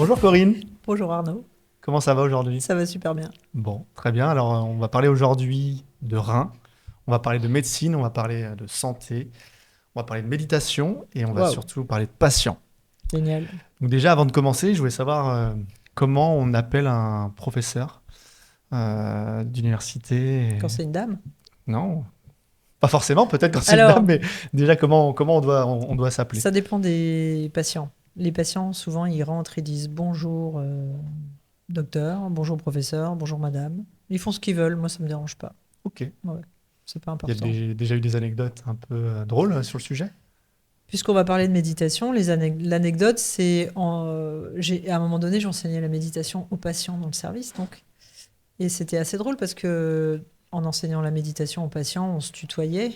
Bonjour Corinne, Bonjour Arnaud, comment ça va aujourd'hui? ça va super bien. Bon, très bien. Alors, on va parler aujourd'hui de reins, on va parler de médecine, on va parler de santé, on va parler de méditation et on va Waouh, surtout parler de patients. génial. Donc déjà, avant de commencer, je voulais savoir comment on appelle un professeur d'université. Quand c'est une dame. Non, pas forcément, peut-être quand c'est une dame, Alors, mais déjà, comment on doit s'appeler? ça dépend des patients. Les patients, souvent, ils rentrent et disent bonjour docteur, bonjour professeur, bonjour madame. Ils font ce qu'ils veulent, moi ça me dérange pas. Ok. Il Ouais, c'est pas y a important. déjà eu des anecdotes un peu drôles sur le sujet? Puisqu'on va parler de méditation, l'anecdote, à un moment donné, j'enseignais la méditation aux patients dans le service, donc. Et c'était assez drôle parce que en enseignant la méditation aux patients, on se tutoyait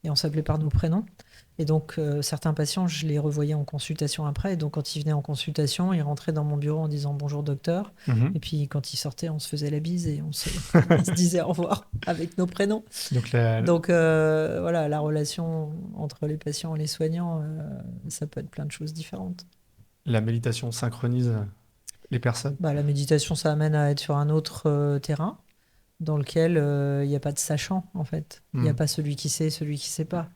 et on s'appelait par nos prénoms. Et donc, certains patients, je les revoyais en consultation après. Et donc, quand ils venaient en consultation, ils rentraient dans mon bureau en disant bonjour docteur. Mhm. Et puis, quand ils sortaient, on se faisait la bise et on se disait au revoir avec nos prénoms. Donc, Donc, voilà, la relation entre les patients et les soignants, ça peut être plein de choses différentes. la méditation synchronise les personnes. Bah, la méditation, ça amène à être sur un autre terrain dans lequel il n'y a pas de sachant, en fait. Il n'y a Hmm. pas celui qui sait, celui qui ne sait pas.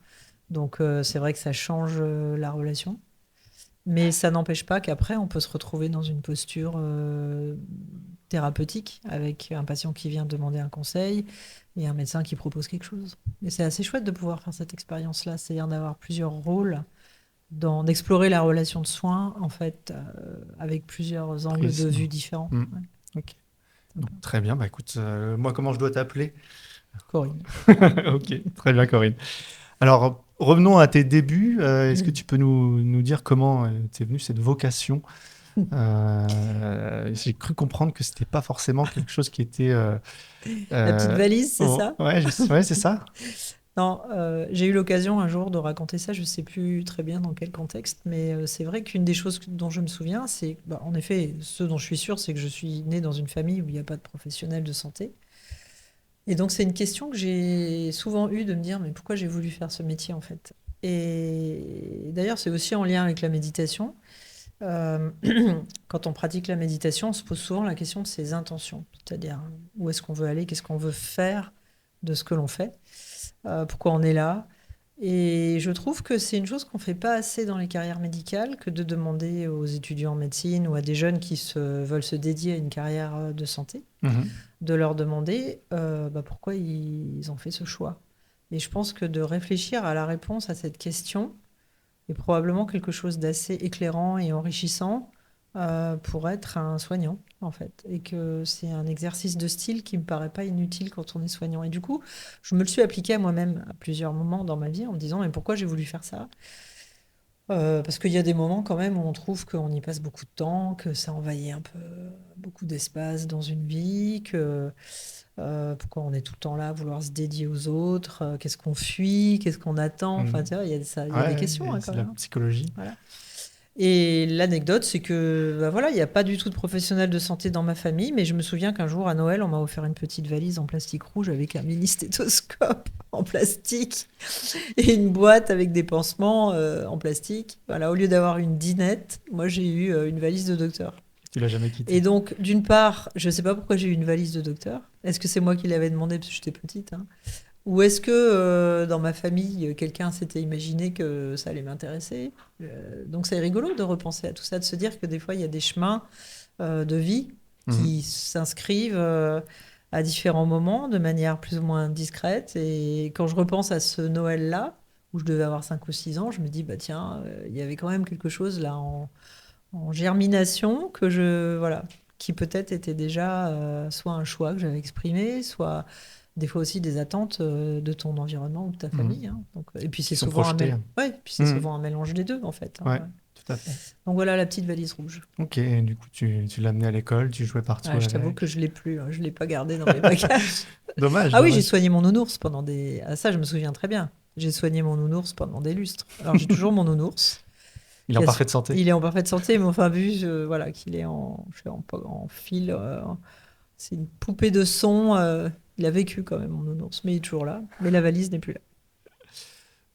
Donc, c'est vrai que ça change la relation. Mais ça n'empêche pas qu'après, on peut se retrouver dans une posture thérapeutique avec un patient qui vient demander un conseil et un médecin qui propose quelque chose. Et c'est assez chouette de pouvoir faire cette expérience-là, c'est-à-dire d'avoir plusieurs rôles, d'explorer la relation de soins, en fait, avec plusieurs angles de Prise. vue différents. Hmm. Ouais, Ok. Donc, sympa. très bien. Bah, écoute, moi, comment je dois t'appeler? Corinne. Ok, très bien, Corinne. Alors, revenons à tes débuts. Est-ce que tu peux nous dire comment t'es venue cette vocation? J'ai cru comprendre que c'était pas forcément quelque chose qui était. La petite valise, c'est Oh, ça? ouais, ouais, c'est ça. Non, j'ai eu l'occasion un jour de raconter ça, je ne sais plus très bien dans quel contexte, mais c'est vrai qu'une des choses dont je me souviens, c'est, bah, en effet, ce dont je suis sûre, c'est que je suis née dans une famille où il n'y a pas de professionnels de santé. Et donc c'est une question que j'ai souvent eue de me dire, mais pourquoi j'ai voulu faire ce métier en fait? Et d'ailleurs, c'est aussi en lien avec la méditation. Euh, Quand on pratique la méditation, on se pose souvent la question de ses intentions, c'est-à-dire où est-ce qu'on veut aller, qu'est-ce qu'on veut faire de ce que l'on fait, pourquoi on est là. Et je trouve que c'est une chose qu'on ne fait pas assez dans les carrières médicales que de demander aux étudiants en médecine ou à des jeunes qui veulent se dédier à une carrière de santé, Mhm. de leur demander bah, pourquoi ils ont fait ce choix. Et je pense que de réfléchir à la réponse à cette question, est probablement quelque chose d'assez éclairant et enrichissant pour être un soignant, en fait. Et que c'est un exercice de style qui me paraît pas inutile quand on est soignant. Et du coup, je me le suis appliqué à moi-même à plusieurs moments dans ma vie en me disant, mais pourquoi j'ai voulu faire ça? Parce qu'il y a des moments quand même où on trouve qu'on y passe beaucoup de temps, que ça envahit un peu beaucoup d'espace dans une vie, que pourquoi on est tout le temps là à vouloir se dédier aux autres, qu'est-ce qu'on fuit, qu'est-ce qu'on attend, enfin Mhm. tu vois, il y a des Ouais, questions et hein, quand c'est de la même, hein. psychologie. Voilà. Et l'anecdote, c'est que bah voilà, il n'y a pas du tout de professionnel de santé dans ma famille, mais je me souviens qu'un jour à Noël, on m'a offert une petite valise en plastique rouge avec un mini stéthoscope en plastique et une boîte avec des pansements en plastique. Voilà, au lieu d'avoir une dinette, moi j'ai eu une valise de docteur. Tu l'as jamais Et quitté. donc, d'une part, je ne sais pas pourquoi j'ai eu une valise de docteur. Est-ce que c'est moi qui l'avais demandé parce que j'étais petite, hein? Ou est-ce que dans ma famille, quelqu'un s'était imaginé que ça allait m'intéresser? Donc c'est rigolo de repenser à tout ça, de se dire que des fois, il y a des chemins de vie Mhm. qui s'inscrivent à différents moments de manière plus ou moins discrète. Et quand je repense à ce Noël-là, où je devais avoir 5 ou 6 ans, je me dis, bah tiens, il y avait quand même quelque chose là en germination voilà, qui peut-être était déjà soit un choix que j'avais exprimé, soit des fois aussi des attentes de ton environnement ou de ta Mhm. famille, hein. Donc, et puis Qui sont projetés. ouais, puis c'est Mhm. souvent un mélange des deux en fait, hein, Ouais, ouais. tout à fait. Donc voilà la petite valise rouge. Ok, et du coup, tu l'as amené à l'école, tu jouais partout Ouais, je t'avoue que avec. je l'ai plus, hein, je l'ai pas gardé dans mes bagages. Dommage, Ah oui, j'ai dommage. soigné mon nounours pendant des. Ah, ça, je me souviens très bien. J'ai soigné mon nounours pendant des lustres. Alors j'ai toujours mon nounours. Il est en parfaite santé. Il est en parfaite santé, mais enfin vu voilà qu'il est en fil, c'est une poupée de son. Il a vécu quand même mon nounours, mais il est toujours là. Mais la valise n'est plus là.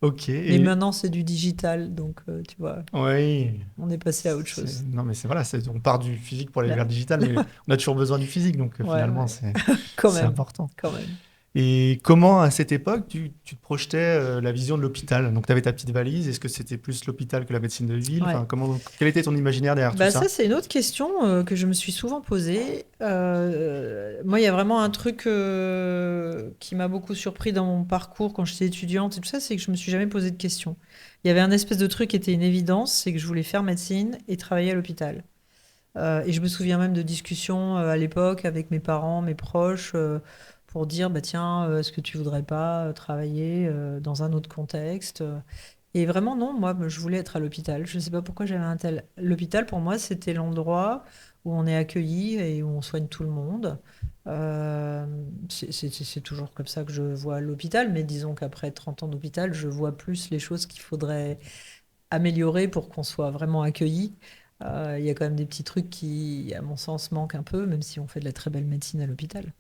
Ok. Mais maintenant, c'est du digital, donc tu vois, Oui. on est passé à autre chose. Non, mais c'est voilà, on part du physique pour aller Là, vers le digital, mais on a toujours besoin du physique, donc ouais, finalement, ouais, quand c'est même, important. quand même. Et comment, à cette époque, tu te projetais la vision de l'hôpital? Donc, tu avais ta petite valise. Est-ce que c'était plus l'hôpital que la médecine de ville? Ouais. Enfin, quel était ton imaginaire derrière tout Bah ça, ça? c'est une autre question que je me suis souvent posée. Moi, il y a vraiment un truc qui m'a beaucoup surpris dans mon parcours quand j'étais étudiante et tout ça, c'est que je me suis jamais posé de questions. Il y avait un espèce de truc qui était une évidence, c'est que je voulais faire médecine et travailler à l'hôpital. Et je me souviens même de discussions à l'époque avec mes parents, mes proches, pour dire, bah tiens, est-ce que tu voudrais pas travailler dans un autre contexte? Et vraiment, non, moi, je voulais être à l'hôpital. Je ne sais pas pourquoi j'avais un tel. L'hôpital, pour moi, c'était l'endroit où on est accueilli et où on soigne tout le monde. Euh, c'est toujours comme ça que je vois l'hôpital, mais disons qu'après 30 ans d'hôpital, je vois plus les choses qu'il faudrait améliorer pour qu'on soit vraiment accueilli. Il y a quand même des petits trucs qui, à mon sens, manquent un peu, même si on fait de la très belle médecine à l'hôpital.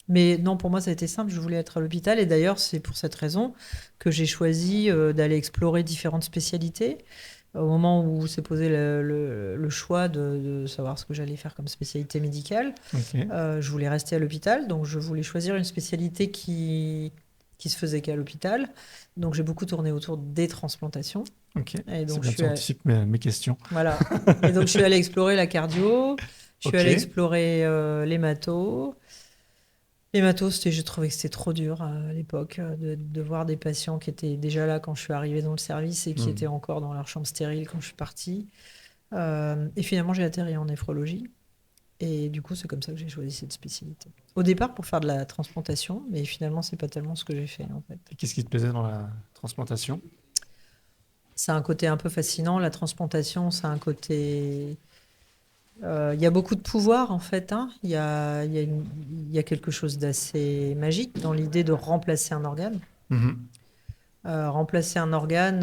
Mais non, pour moi, ça a été simple. Je voulais être à l'hôpital. Et d'ailleurs, c'est pour cette raison que j'ai choisi d'aller explorer différentes spécialités. Au moment où s'est posé le choix de savoir ce que j'allais faire comme spécialité médicale, Ok, je voulais rester à l'hôpital. Donc, je voulais choisir une spécialité qui se faisait qu'à l'hôpital. Donc, j'ai beaucoup tourné autour des transplantations. ok. Et C'est donc, je bien, suis tu anticipes mes questions. voilà. Et donc, je suis allée explorer la cardio. Je suis Ok. allée explorer l'hémato. L'hémato, je trouvais que c'était trop dur à l'époque de voir des patients qui étaient déjà là quand je suis arrivée dans le service et qui Hmm. étaient encore dans leur chambre stérile quand je suis partie. Et finalement, j'ai atterri en néphrologie. Et du coup, c'est comme ça que j'ai choisi cette spécialité. Au départ, pour faire de la transplantation, mais finalement, c'est pas tellement ce que j'ai fait en fait. Et qu'est-ce qui te plaisait dans la transplantation? C'est un côté un peu fascinant. La transplantation, c'est un côté. Il y a beaucoup de pouvoir en fait, hein. Il y a quelque chose d'assez magique dans l'idée de remplacer un organe. Mhm. Remplacer un organe,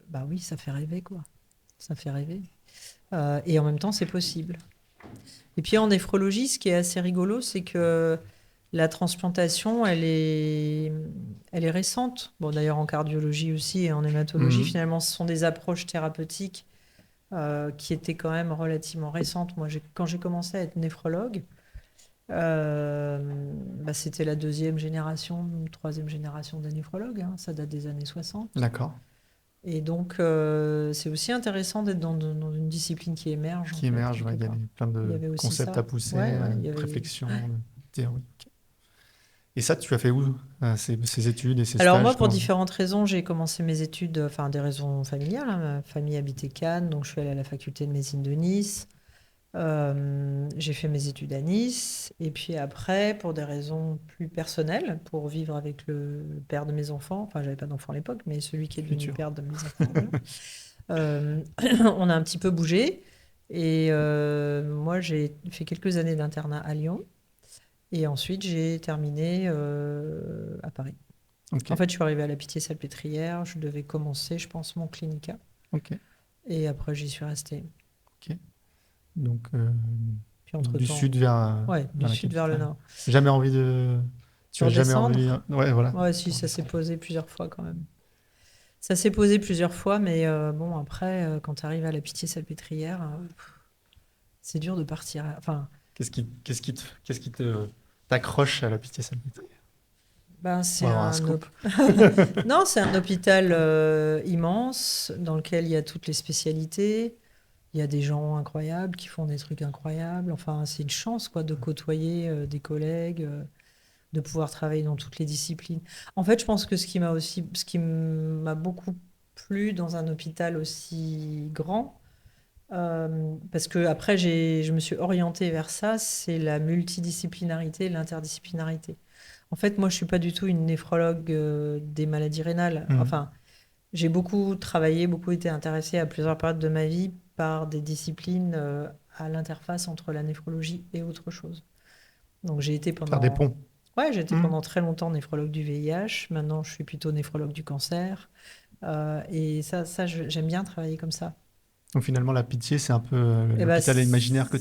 bah oui, ça fait rêver, quoi. Ça fait rêver. Et en même temps, c'est possible. Et puis en néphrologie, ce qui est assez rigolo, c'est que la transplantation, elle est récente. Bon, d'ailleurs, en cardiologie aussi et en hématologie, Mhm. finalement, ce sont des approches thérapeutiques qui étaient quand même relativement récentes. Moi, quand j'ai commencé à être néphrologue, euh, bah, c'était la deuxième génération, troisième génération des néphrologues, hein. Ça date des années 60. D'accord. Et donc, c'est aussi intéressant d'être dans une discipline qui émerge, en Qui fait, émerge, ouais, quelque il y a part. plein Il y de avait aussi concepts à ça. pousser, Ouais, ouais, il y de avait. réflexion, de théorie. Ok. Et ça, tu as fait où, ces études et ces Alors moi, stages? pour Comment... différentes raisons, j'ai commencé mes études, enfin des raisons familiales, hein. Ma famille habitait Cannes, donc je suis allée à la faculté de médecine de Nice. J'ai fait mes études à Nice. Et puis après, pour des raisons plus personnelles, pour vivre avec le père de mes enfants, enfin j'avais pas d'enfant à l'époque, mais celui qui est devenu le Futur. père de mes enfants, voilà. Euh, on a un petit peu bougé. Et moi, j'ai fait quelques années d'internat à Lyon. Et ensuite, j'ai terminé à Paris. Ok, En fait, je suis arrivée à la Pitié-Salpêtrière. Je devais commencer, je pense, mon clinica. ok, Et après, j'y suis restée. ok. Donc, Puis du entre-temps, sud ouais, du vers la sud vers le capitale. nord. Jamais envie de... De Tu as jamais envie... redescendre? Ouais, voilà. Ouais, si, De ça s'est redescendre. posé plusieurs fois quand même. Ça s'est posé plusieurs fois, mais bon, après, quand tu arrives à la Pitié-Salpêtrière, c'est dur de partir. Enfin, Qu'est-ce qui te t'accroche à la Pitié-Salpêtrière? ben, On c'est va avoir un un scoop. non, c'est un hôpital immense dans lequel il y a toutes les spécialités. Il y a des gens incroyables qui font des trucs incroyables. Enfin, c'est une chance quoi de côtoyer des collègues, de pouvoir travailler dans toutes les disciplines. En fait, je pense que ce qui m'a beaucoup plu dans un hôpital aussi grand, parce que après je me suis orientée vers ça, c'est la multidisciplinarité, l'interdisciplinarité. En fait, moi, je suis pas du tout une néphrologue des maladies rénales. Mhm. Enfin, j'ai beaucoup travaillé, beaucoup été intéressée à plusieurs périodes de ma vie par des disciplines à l'interface entre la néphrologie et autre chose. Donc Faire des ponts. ouais, j'ai été Mhm. pendant très longtemps néphrologue du VIH. Maintenant, je suis plutôt néphrologue du cancer. Et ça, j'aime bien travailler comme ça. Donc finalement, la pitié, c'est un peu Et bah, l'hôpital imaginaire que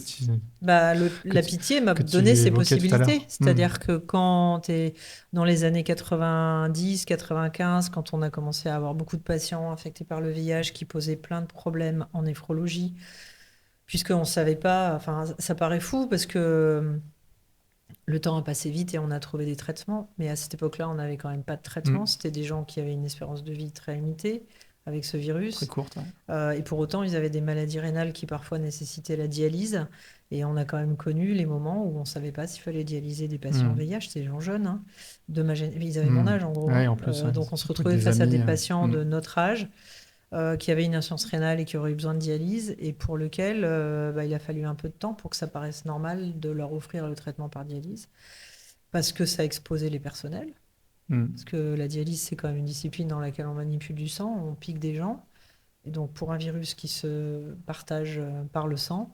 la tu, pitié m'a que tu donné ces évoquais tout à possibilités. l'heure. C'est-à-dire que quand tu es dans les années 90, 95, quand on a commencé à avoir beaucoup de patients affectés par le VIH qui posaient plein de problèmes en néphrologie, puisqu'on ne savait pas, enfin, ça paraît fou parce que le temps a passé vite et on a trouvé des traitements, mais à cette époque-là, on n'avait quand même pas de traitement. Mm. C'était des gens qui avaient une espérance de vie très limitée avec ce Très virus. courte, ouais. Et pour autant, ils avaient des maladies rénales qui parfois nécessitaient la dialyse. Et on a quand même connu les moments où on ne savait pas s'il fallait dialyser des patients Mm. VIH, des gens jeunes, hein, ils avaient mon Mm. âge en gros, Ouais, hein. en plus, ouais, Donc on se ça peut être retrouvait des face à des amis. patients Mm. de notre âge qui avaient une insuffisance rénale et qui auraient eu besoin de dialyse et pour lequel il a fallu un peu de temps pour que ça paraisse normal de leur offrir le traitement par dialyse parce que ça exposait les personnels. Mm. Parce que la dialyse, c'est quand même une discipline dans laquelle on manipule du sang, on pique des gens. Et donc, pour un virus qui se partage par le sang,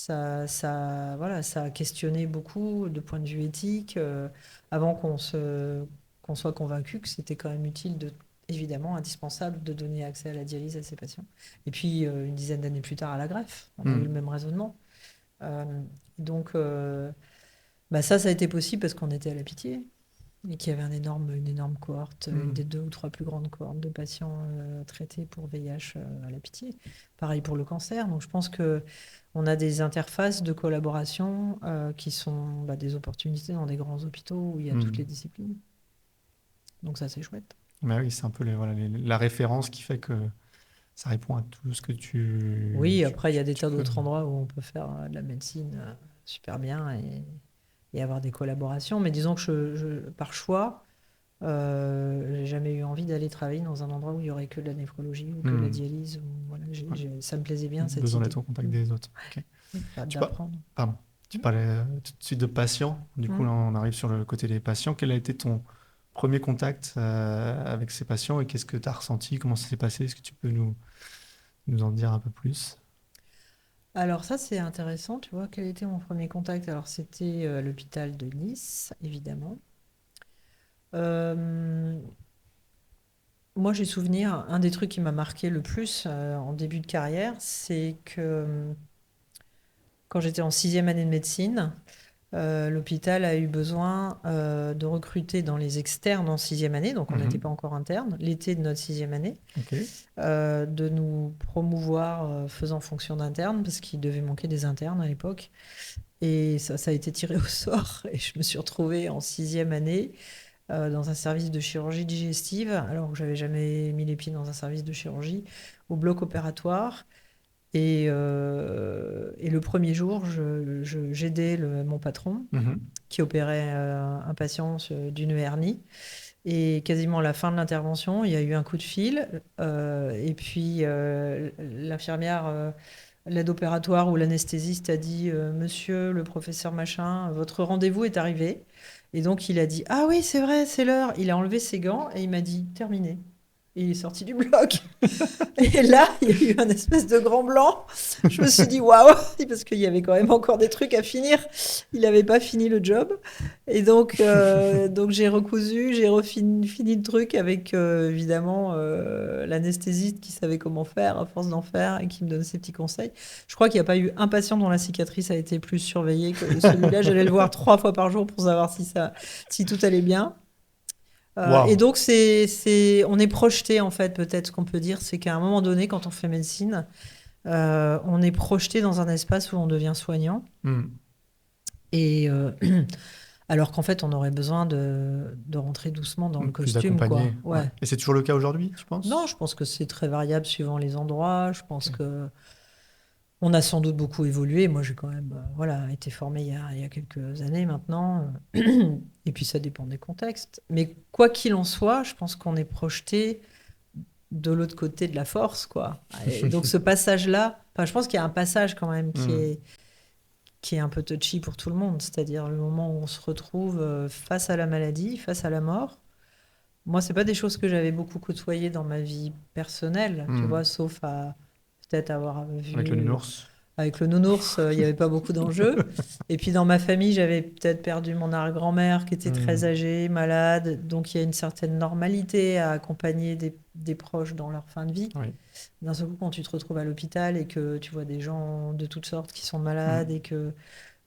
voilà, ça a questionné beaucoup de points de vue éthiques avant qu'on soit convaincu que c'était quand même utile, évidemment, indispensable de donner accès à la dialyse à ces patients. Et puis, une dizaine d'années plus tard, à la greffe, on a eu le Mm. même raisonnement. Euh, donc, ça a été possible parce qu'on était à la Pitié et qu'il y avait une énorme cohorte, une Mm. des 2 ou 3 plus grandes cohortes de patients traités pour VIH à la Pitié. Pareil pour le cancer. Donc je pense que on a des interfaces de collaboration qui sont des opportunités dans des grands hôpitaux où il y a toutes les Mm. disciplines. Donc ça, c'est chouette. Mais oui, c'est un peu voilà, la référence qui fait que ça répond à tout ce que Oui, après, il y a des tu tas peux. d'autres endroits où on peut faire de la médecine super bien et avoir des collaborations. Mais disons que par choix, j'ai jamais eu envie d'aller travailler dans un endroit où il y aurait que de la néphrologie ou que de la Mm. dialyse. Voilà, Ouais. ça me plaisait bien cette Besoin idée. d'être au contact des autres. Ok. Tu par- D'apprendre. Pardon. Tu Mm. parlais tout de suite de patients. Du coup, Mm. là, on arrive sur le côté des patients. Quel a été ton premier contact avec ces patients et qu'est-ce que tu as ressenti? Comment ça s'est passé? Est-ce que tu peux nous en dire un peu plus? Alors ça, c'est intéressant. Tu vois, quel était mon premier contact? Alors c'était l'hôpital de Nice, évidemment. Euh, Moi, j'ai souvenir, un des trucs qui m'a marqué le plus en début de carrière, c'est que quand j'étais en 6e année de médecine, l'hôpital a eu besoin de recruter dans les externes en 6e année, donc on n'était Mhm. pas encore interne, l'été de notre 6e année, Ok. de nous promouvoir faisant fonction d'interne, parce qu'il devait manquer des internes à l'époque. Et ça a été tiré au sort, et je me suis retrouvée en 6e année dans un service de chirurgie digestive, alors que j'avais jamais mis les pieds dans un service de chirurgie, au bloc opératoire. Et le premier jour, j'aidais mon patron Mhm. qui opérait un patient d'une hernie. Et quasiment à la fin de l'intervention, il y a eu un coup de fil. Et puis l'infirmière, l'aide opératoire ou l'anesthésiste a dit Monsieur le professeur machin, votre rendez-vous est arrivé. Et donc il a dit Ah oui, c'est vrai, c'est l'heure. Il a enlevé ses gants et il m'a dit Terminé. Et il est sorti du bloc. Et là, il y a eu un espèce de grand blanc. Je me suis dit waouh, parce qu'il y avait quand même encore des trucs à finir. Il n'avait pas fini le job. Et donc j'ai recousu, fini le truc avec évidemment l'anesthésiste qui savait comment faire à force d'en faire et qui me donnait ses petits conseils. Je crois qu'il n'y a pas eu un patient dont la cicatrice a été plus surveillée que celui-là. J'allais le voir 3 fois par jour pour savoir si tout allait bien. Et Waouh. donc, on est projeté, en fait, peut-être ce qu'on peut dire, c'est qu'à un moment donné, quand on fait médecine, on est projeté dans un espace où on devient soignant. Hmm. Et alors qu'en fait, on aurait besoin de rentrer doucement dans le Plus costume, quoi. d'accompagner. Ouais. Ouais. Et c'est toujours le cas aujourd'hui, tu Non, penses? je pense que c'est très variable suivant les endroits. Je pense Ok. que on a sans doute beaucoup évolué. Moi, j'ai quand même, voilà, été formée il y a quelques années maintenant. Et puis, ça dépend des contextes. Mais quoi qu'il en soit, je pense qu'on est projeté de l'autre côté de la force, quoi. Et donc ce passage-là, enfin, je pense qu'il y a un passage quand même Hmm. qui est un peu touchy pour tout le monde, c'est-à-dire le moment où on se retrouve face à la maladie, face à la mort. Moi, c'est pas des choses que j'avais beaucoup côtoyées dans ma vie personnelle, tu vois, Hmm. sauf à peut-être avoir Avec le vu nounours. avec le nounours, il n'y avait pas beaucoup d'enjeux. Et puis dans ma famille, j'avais peut-être perdu mon arrière-grand-mère qui était très Hmm. âgée, malade. Donc il y a une certaine normalité à accompagner des proches dans leur fin de vie. Oui. D'un seul coup, quand tu te retrouves à l'hôpital et que tu vois des gens de toutes sortes qui sont Hmm. malades et que...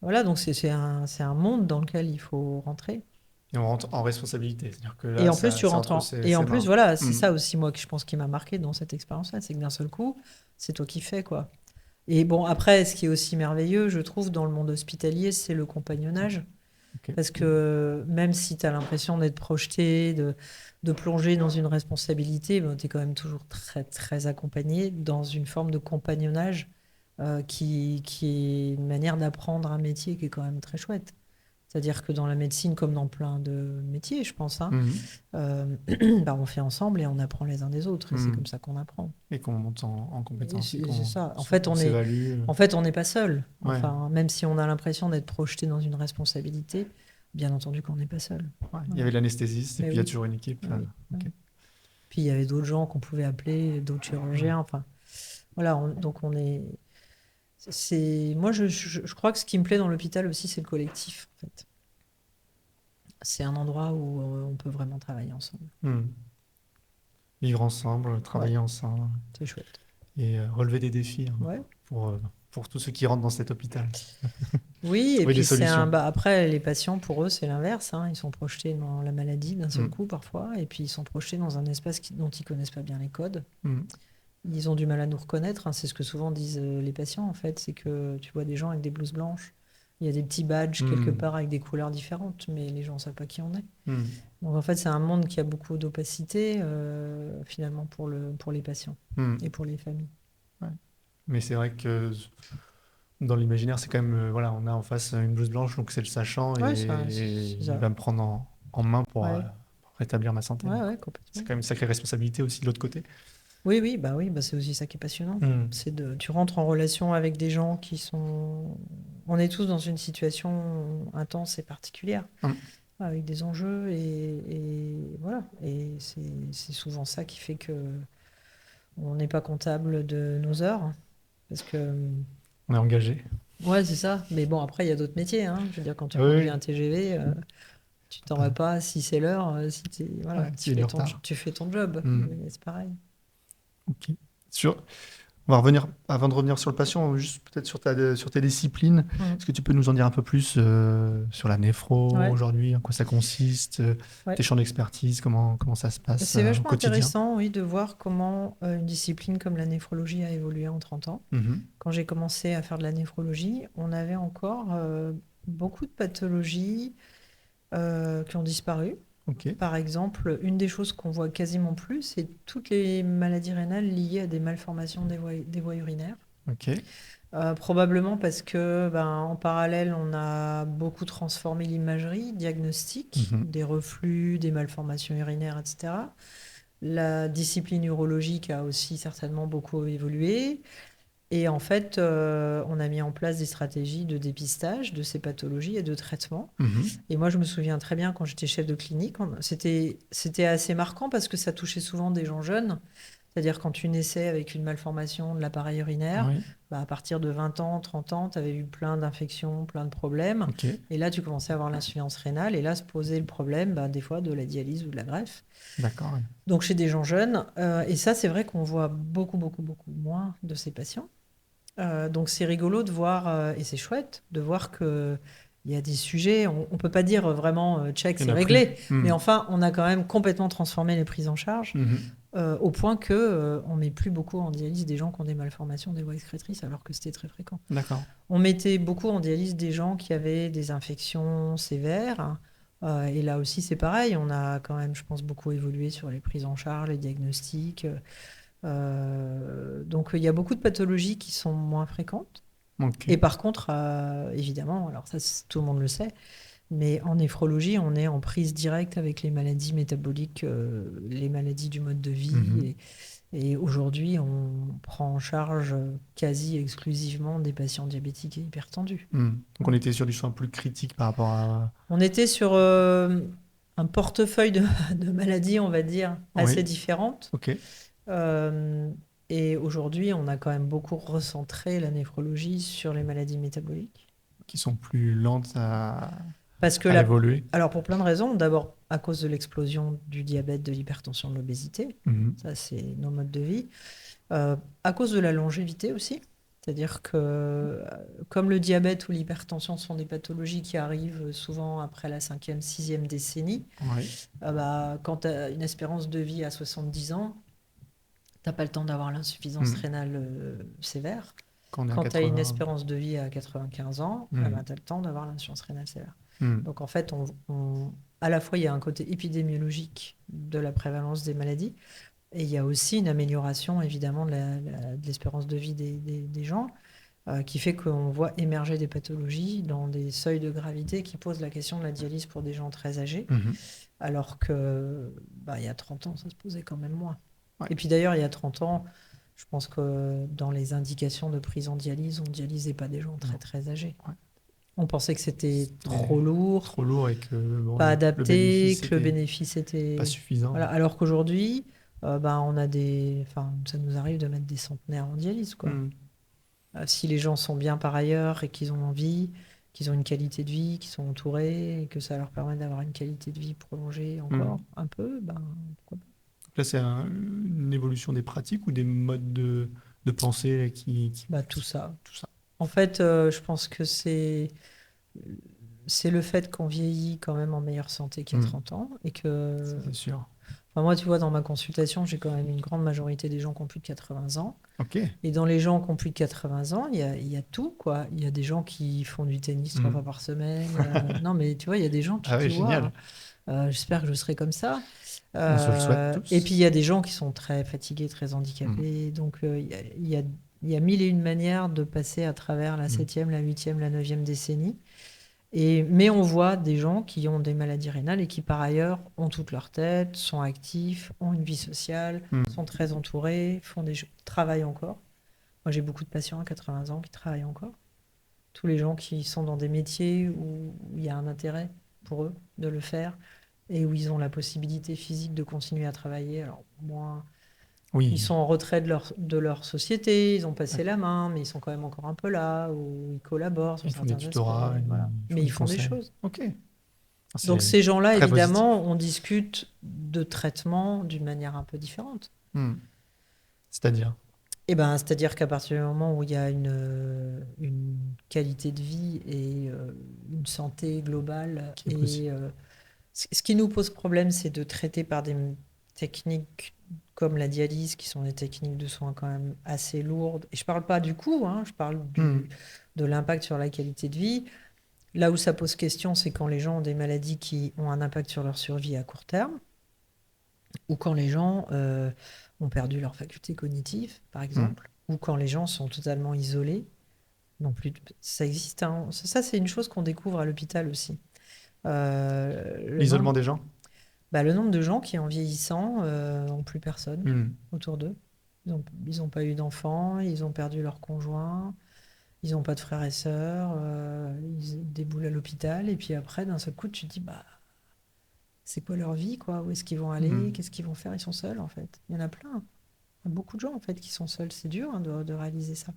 Voilà, donc c'est un monde dans lequel il faut rentrer. Et on rentre en responsabilité. C'est-à-dire que Et là, en plus, tu c'est rentres entre en... Et en ses plus, mains. voilà, c'est Hmm. ça aussi, moi, que je pense qui m'a marqué dans cette expérience-là, c'est que d'un seul coup, c'est toi qui fais, quoi. Et bon, après, ce qui est aussi merveilleux, je trouve, dans le monde hospitalier, c'est le compagnonnage. Ok. Parce que même si tu as l'impression d'être projeté, de plonger dans une responsabilité, ben, tu es quand même toujours très, très accompagné dans une forme de compagnonnage qui est une manière d'apprendre un métier qui est quand même très chouette. C'est-à-dire que dans la médecine, comme dans plein de métiers, je pense, hein, Mhm. euh, bah, on fait ensemble et on apprend les uns des autres. Et c'est comme Mhm. ça qu'on apprend. Et qu'on monte en Et compétence et c'est qu'on ça. on s'évalue. En fait, on n'est pas seul. Ouais. Enfin, même si on a l'impression d'être projeté dans une responsabilité, bien entendu qu'on n'est pas seul. Ouais. Il y Voilà. avait l'anesthésiste et Mais puis il y a oui, toujours une équipe. mais oui. Ouais. Ok. Puis il y avait d'autres gens qu'on pouvait appeler, d'autres Ouais. chirurgiens. Enfin, voilà. Donc on est. Moi, je crois que ce qui me plaît dans l'hôpital aussi, c'est le collectif. En fait, c'est un endroit où on peut vraiment travailler ensemble. Hmm. Vivre ensemble, Ouais, travailler ensemble c'est chouette. et relever des défis hein, Ouais. pour tous ceux qui rentrent dans cet hôpital. Oui, et Trouver des puis c'est un. solutions. Bah, après, les patients, pour eux, c'est l'inverse, hein. Ils sont projetés dans la maladie d'un seul Hmm. coup parfois, et puis ils sont projetés dans un espace dont ils connaissent pas bien les codes. Hmm. Ils ont du mal à nous reconnaître, hein. C'est ce que souvent disent les patients, en fait, c'est que tu vois des gens avec des blouses blanches. Il y a des petits badges quelque Hmm. part avec des couleurs différentes, mais les gens ne savent pas qui on est. Hmm. Donc en fait, c'est un monde qui a beaucoup d'opacité, finalement, pour les patients Hmm. et pour les familles. Ouais. Mais c'est vrai que dans l'imaginaire, c'est quand même, voilà, on a en face une blouse blanche, donc c'est le sachant Ouais, et c'est il ça. va me prendre en main Ouais, pour rétablir ma santé. ouais, Donc, ouais, c'est complètement. quand même une sacrée responsabilité aussi de l'autre côté. Oui, bah c'est aussi ça qui est passionnant. Hmm. Tu rentres en relation avec des gens qui sont, on est tous dans une situation intense et particulière, Hmm. avec des enjeux et voilà. Et c'est souvent ça qui fait que on n'est pas comptable de nos heures, parce que, On est engagé. ouais, c'est ça. Mais bon, après, il y a d'autres métiers, hein. Je veux dire, quand Ah tu oui, conduis oui. un TGV, tu t'en vas pas si c'est l'heure, si voilà, Ouais, il y a du retard. tu fais ton job. Hmm. C'est pareil. Ok. Sur, on va revenir, avant de revenir sur le patient, juste peut-être sur tes disciplines. Mm. Est-ce que tu peux nous en dire un peu plus sur la néphro Ouais, aujourd'hui, en quoi ça consiste, tes ouais. champs d'expertise, comment ça se passe C'est au vachement quotidien? intéressant, oui, de voir comment une discipline comme la néphrologie a évolué en 30 ans. Mhm. Quand j'ai commencé à faire de la néphrologie, on avait encore beaucoup de pathologies qui ont disparu. Ok, Par exemple, une des choses qu'on voit quasiment plus, c'est toutes les maladies rénales liées à des malformations des voies urinaires. ok. Probablement parce que, ben, en parallèle, on a beaucoup transformé l'imagerie diagnostique, Mhm. des reflux, des malformations urinaires, etc. La discipline urologique a aussi certainement beaucoup évolué. Et en fait, on a mis en place des stratégies de dépistage de ces pathologies et de traitement. Mhm. Et moi, je me souviens très bien quand j'étais chef de clinique, c'était assez marquant parce que ça touchait souvent des gens jeunes. C'est-à-dire quand tu naissais avec une malformation de l'appareil urinaire, Oui, bah, à partir de 20 ans, 30 ans, tu avais eu plein d'infections, plein de problèmes. ok. Et là, tu commençais à avoir l'insuffisance rénale. Et là, se posait le problème, bah, des fois, de la dialyse ou de la greffe. D'accord. Ouais. Donc chez des gens jeunes. Et ça, c'est vrai qu'on voit beaucoup, beaucoup, beaucoup moins de ces patients. Donc c'est rigolo de voir, et c'est chouette, de voir que il y a des sujets, on ne peut pas dire vraiment check, Il n'y c'est en a plus. réglé, mais Mhm. enfin, on a quand même complètement transformé les prises en charge Mhm. au point que on met plus beaucoup en dialyse des gens qui ont des malformations des voies excrétrices, alors que c'était très fréquent. D'accord. On mettait beaucoup en dialyse des gens qui avaient des infections sévères. Et là aussi, c'est pareil. On a quand même, je pense, beaucoup évolué sur les prises en charge, les diagnostics. Donc, il y a beaucoup de pathologies qui sont moins fréquentes. Ok. Et par contre, évidemment, alors ça, tout le monde le sait, mais en néphrologie, on est en prise directe avec les maladies métaboliques, les maladies du mode de Mhm. vie. Et aujourd'hui, on prend en charge quasi exclusivement des patients diabétiques et hypertendus. Mhm. Donc on Voilà. était sur du soin plus critique par rapport à... On était sur un portefeuille de maladies, on va dire, assez Oui, différentes. ok. Euh, Et aujourd'hui, on a quand même beaucoup recentré la néphrologie sur les maladies métaboliques. qui sont plus lentes Parce que à évoluer. alors pour plein de raisons, d'abord à cause de l'explosion du diabète, de l'hypertension, de l'obésité, Mhm. ça c'est nos modes de vie. À cause de la longévité aussi, c'est-à-dire que comme le diabète ou l'hypertension sont des pathologies qui arrivent souvent après la cinquième, sixième décennie, Oui. bah, quand tu as une espérance de vie à 70 ans, t'as pas le temps d'avoir l'insuffisance Mhm. rénale sévère. Quand on est à Quand tu as une 80. espérance de vie à 95 ans, tu Mhm. as le temps d'avoir l'insuffisance rénale sévère. Mhm. Donc en fait, à la fois, il y a un côté épidémiologique de la prévalence des maladies, et il y a aussi une amélioration évidemment de l'espérance de vie des gens, qui fait qu'on voit émerger des pathologies dans des seuils de gravité qui posent la question de la dialyse pour des gens très âgés, Mhm. alors que bah, il y a 30 ans, ça se posait quand même moins. Ouais. Et puis d'ailleurs, il y a 30 ans, je pense que dans les indications de prise en dialyse, on ne dialysait pas des gens très Non. très âgés. Ouais. On pensait que c'était C'était trop lourd, trop lourd et que bon, pas le adapté, bénéfice que le était bénéfice pas était... suffisant. Voilà. Alors qu'aujourd'hui, bah, on a enfin, ça nous arrive de mettre des centenaires en dialyse, quoi. Mhm. Si les gens sont bien par ailleurs et qu'ils ont envie, qu'ils ont une qualité de vie, qu'ils sont entourés et que ça leur permet d'avoir une qualité de vie prolongée encore Mhm. un peu, ben, pourquoi pas. Donc là, c'est une évolution des pratiques ou des modes de pensée Bah, tout ça. tout ça. En fait, je pense que c'est le fait qu'on vieillit quand même en meilleure santé qu'il y a Mhm. 30 ans et Ça, que c'est sûr. enfin, moi, tu vois, dans ma consultation, j'ai quand même une grande majorité des gens qui ont plus de 80 ans. Ok. Et dans les gens qui ont plus de 80 ans, il y a tout, quoi. Il y a des gens qui font du tennis 3 fois Mhm. par semaine. Non, mais tu vois, il y a des gens, tu Ah te ouais, dis, waouh, génial. j'espère que je serai comme ça. On se le souhaite Et puis, il tous. y a des gens qui sont très fatigués, très Mhm. handicapés. Donc, il y a mille et une manières de passer à travers la Mhm. septième, la huitième, la neuvième décennie. Mais on voit des gens qui ont des maladies rénales et qui, par ailleurs, ont toute leur tête, sont actifs, ont une vie sociale, Mhm. sont très entourés, travaillent encore. Moi, j'ai beaucoup de patients à 80 ans qui travaillent encore. Tous les gens qui sont dans des métiers où il y a un intérêt pour eux de le faire et où ils ont la possibilité physique de continuer à travailler. Alors, moins, ils Oui. sont en retrait de leur société, ils ont passé la D'accord. main, mais ils sont quand même encore un peu là, où ils collaborent sur Ils font des certains aspects. tutorats, Voilà. ils font Mais ils du font des conseil. choses. Ok. Ah, Donc c'est ces gens-là, très positif. évidemment, on discute de traitement d'une manière un peu différente. Mhm. C'est-à-dire. Et ben, c'est-à-dire qu'à partir du moment où il y a une qualité de vie et une santé globale, Qui est possible. ce qui nous pose problème, c'est de traiter par des techniques comme la dialyse, qui sont des techniques de soins quand même assez lourdes. Et je parle pas du coût, hein, je parle Mhm. de l'impact sur la qualité de vie. Là où ça pose question, c'est quand les gens ont des maladies qui ont un impact sur leur survie à court terme, ou quand les gens ont perdu leur faculté cognitive, par Mhm. exemple, ou quand les gens sont totalement isolés. Non plus, ça existe, hein. Ça, c'est une chose qu'on découvre à l'hôpital aussi. Le L'isolement nombre, des gens. le nombre de gens qui, en vieillissant, n'ont plus personne Mhm. autour d'eux. Ils ont pas eu d'enfants, ils ont perdu leur conjoint, ils n'ont pas de frères et sœurs, ils déboulent à l'hôpital, et puis après, d'un seul coup, tu te dis, bah, c'est quoi leur vie, quoi? Où est-ce qu'ils vont aller? Mhm. Qu'est-ce qu'ils vont faire? Ils sont seuls, en fait. Il y en a plein. Il y a beaucoup de gens, en fait, qui sont seuls. C'est dur, hein, de réaliser ça.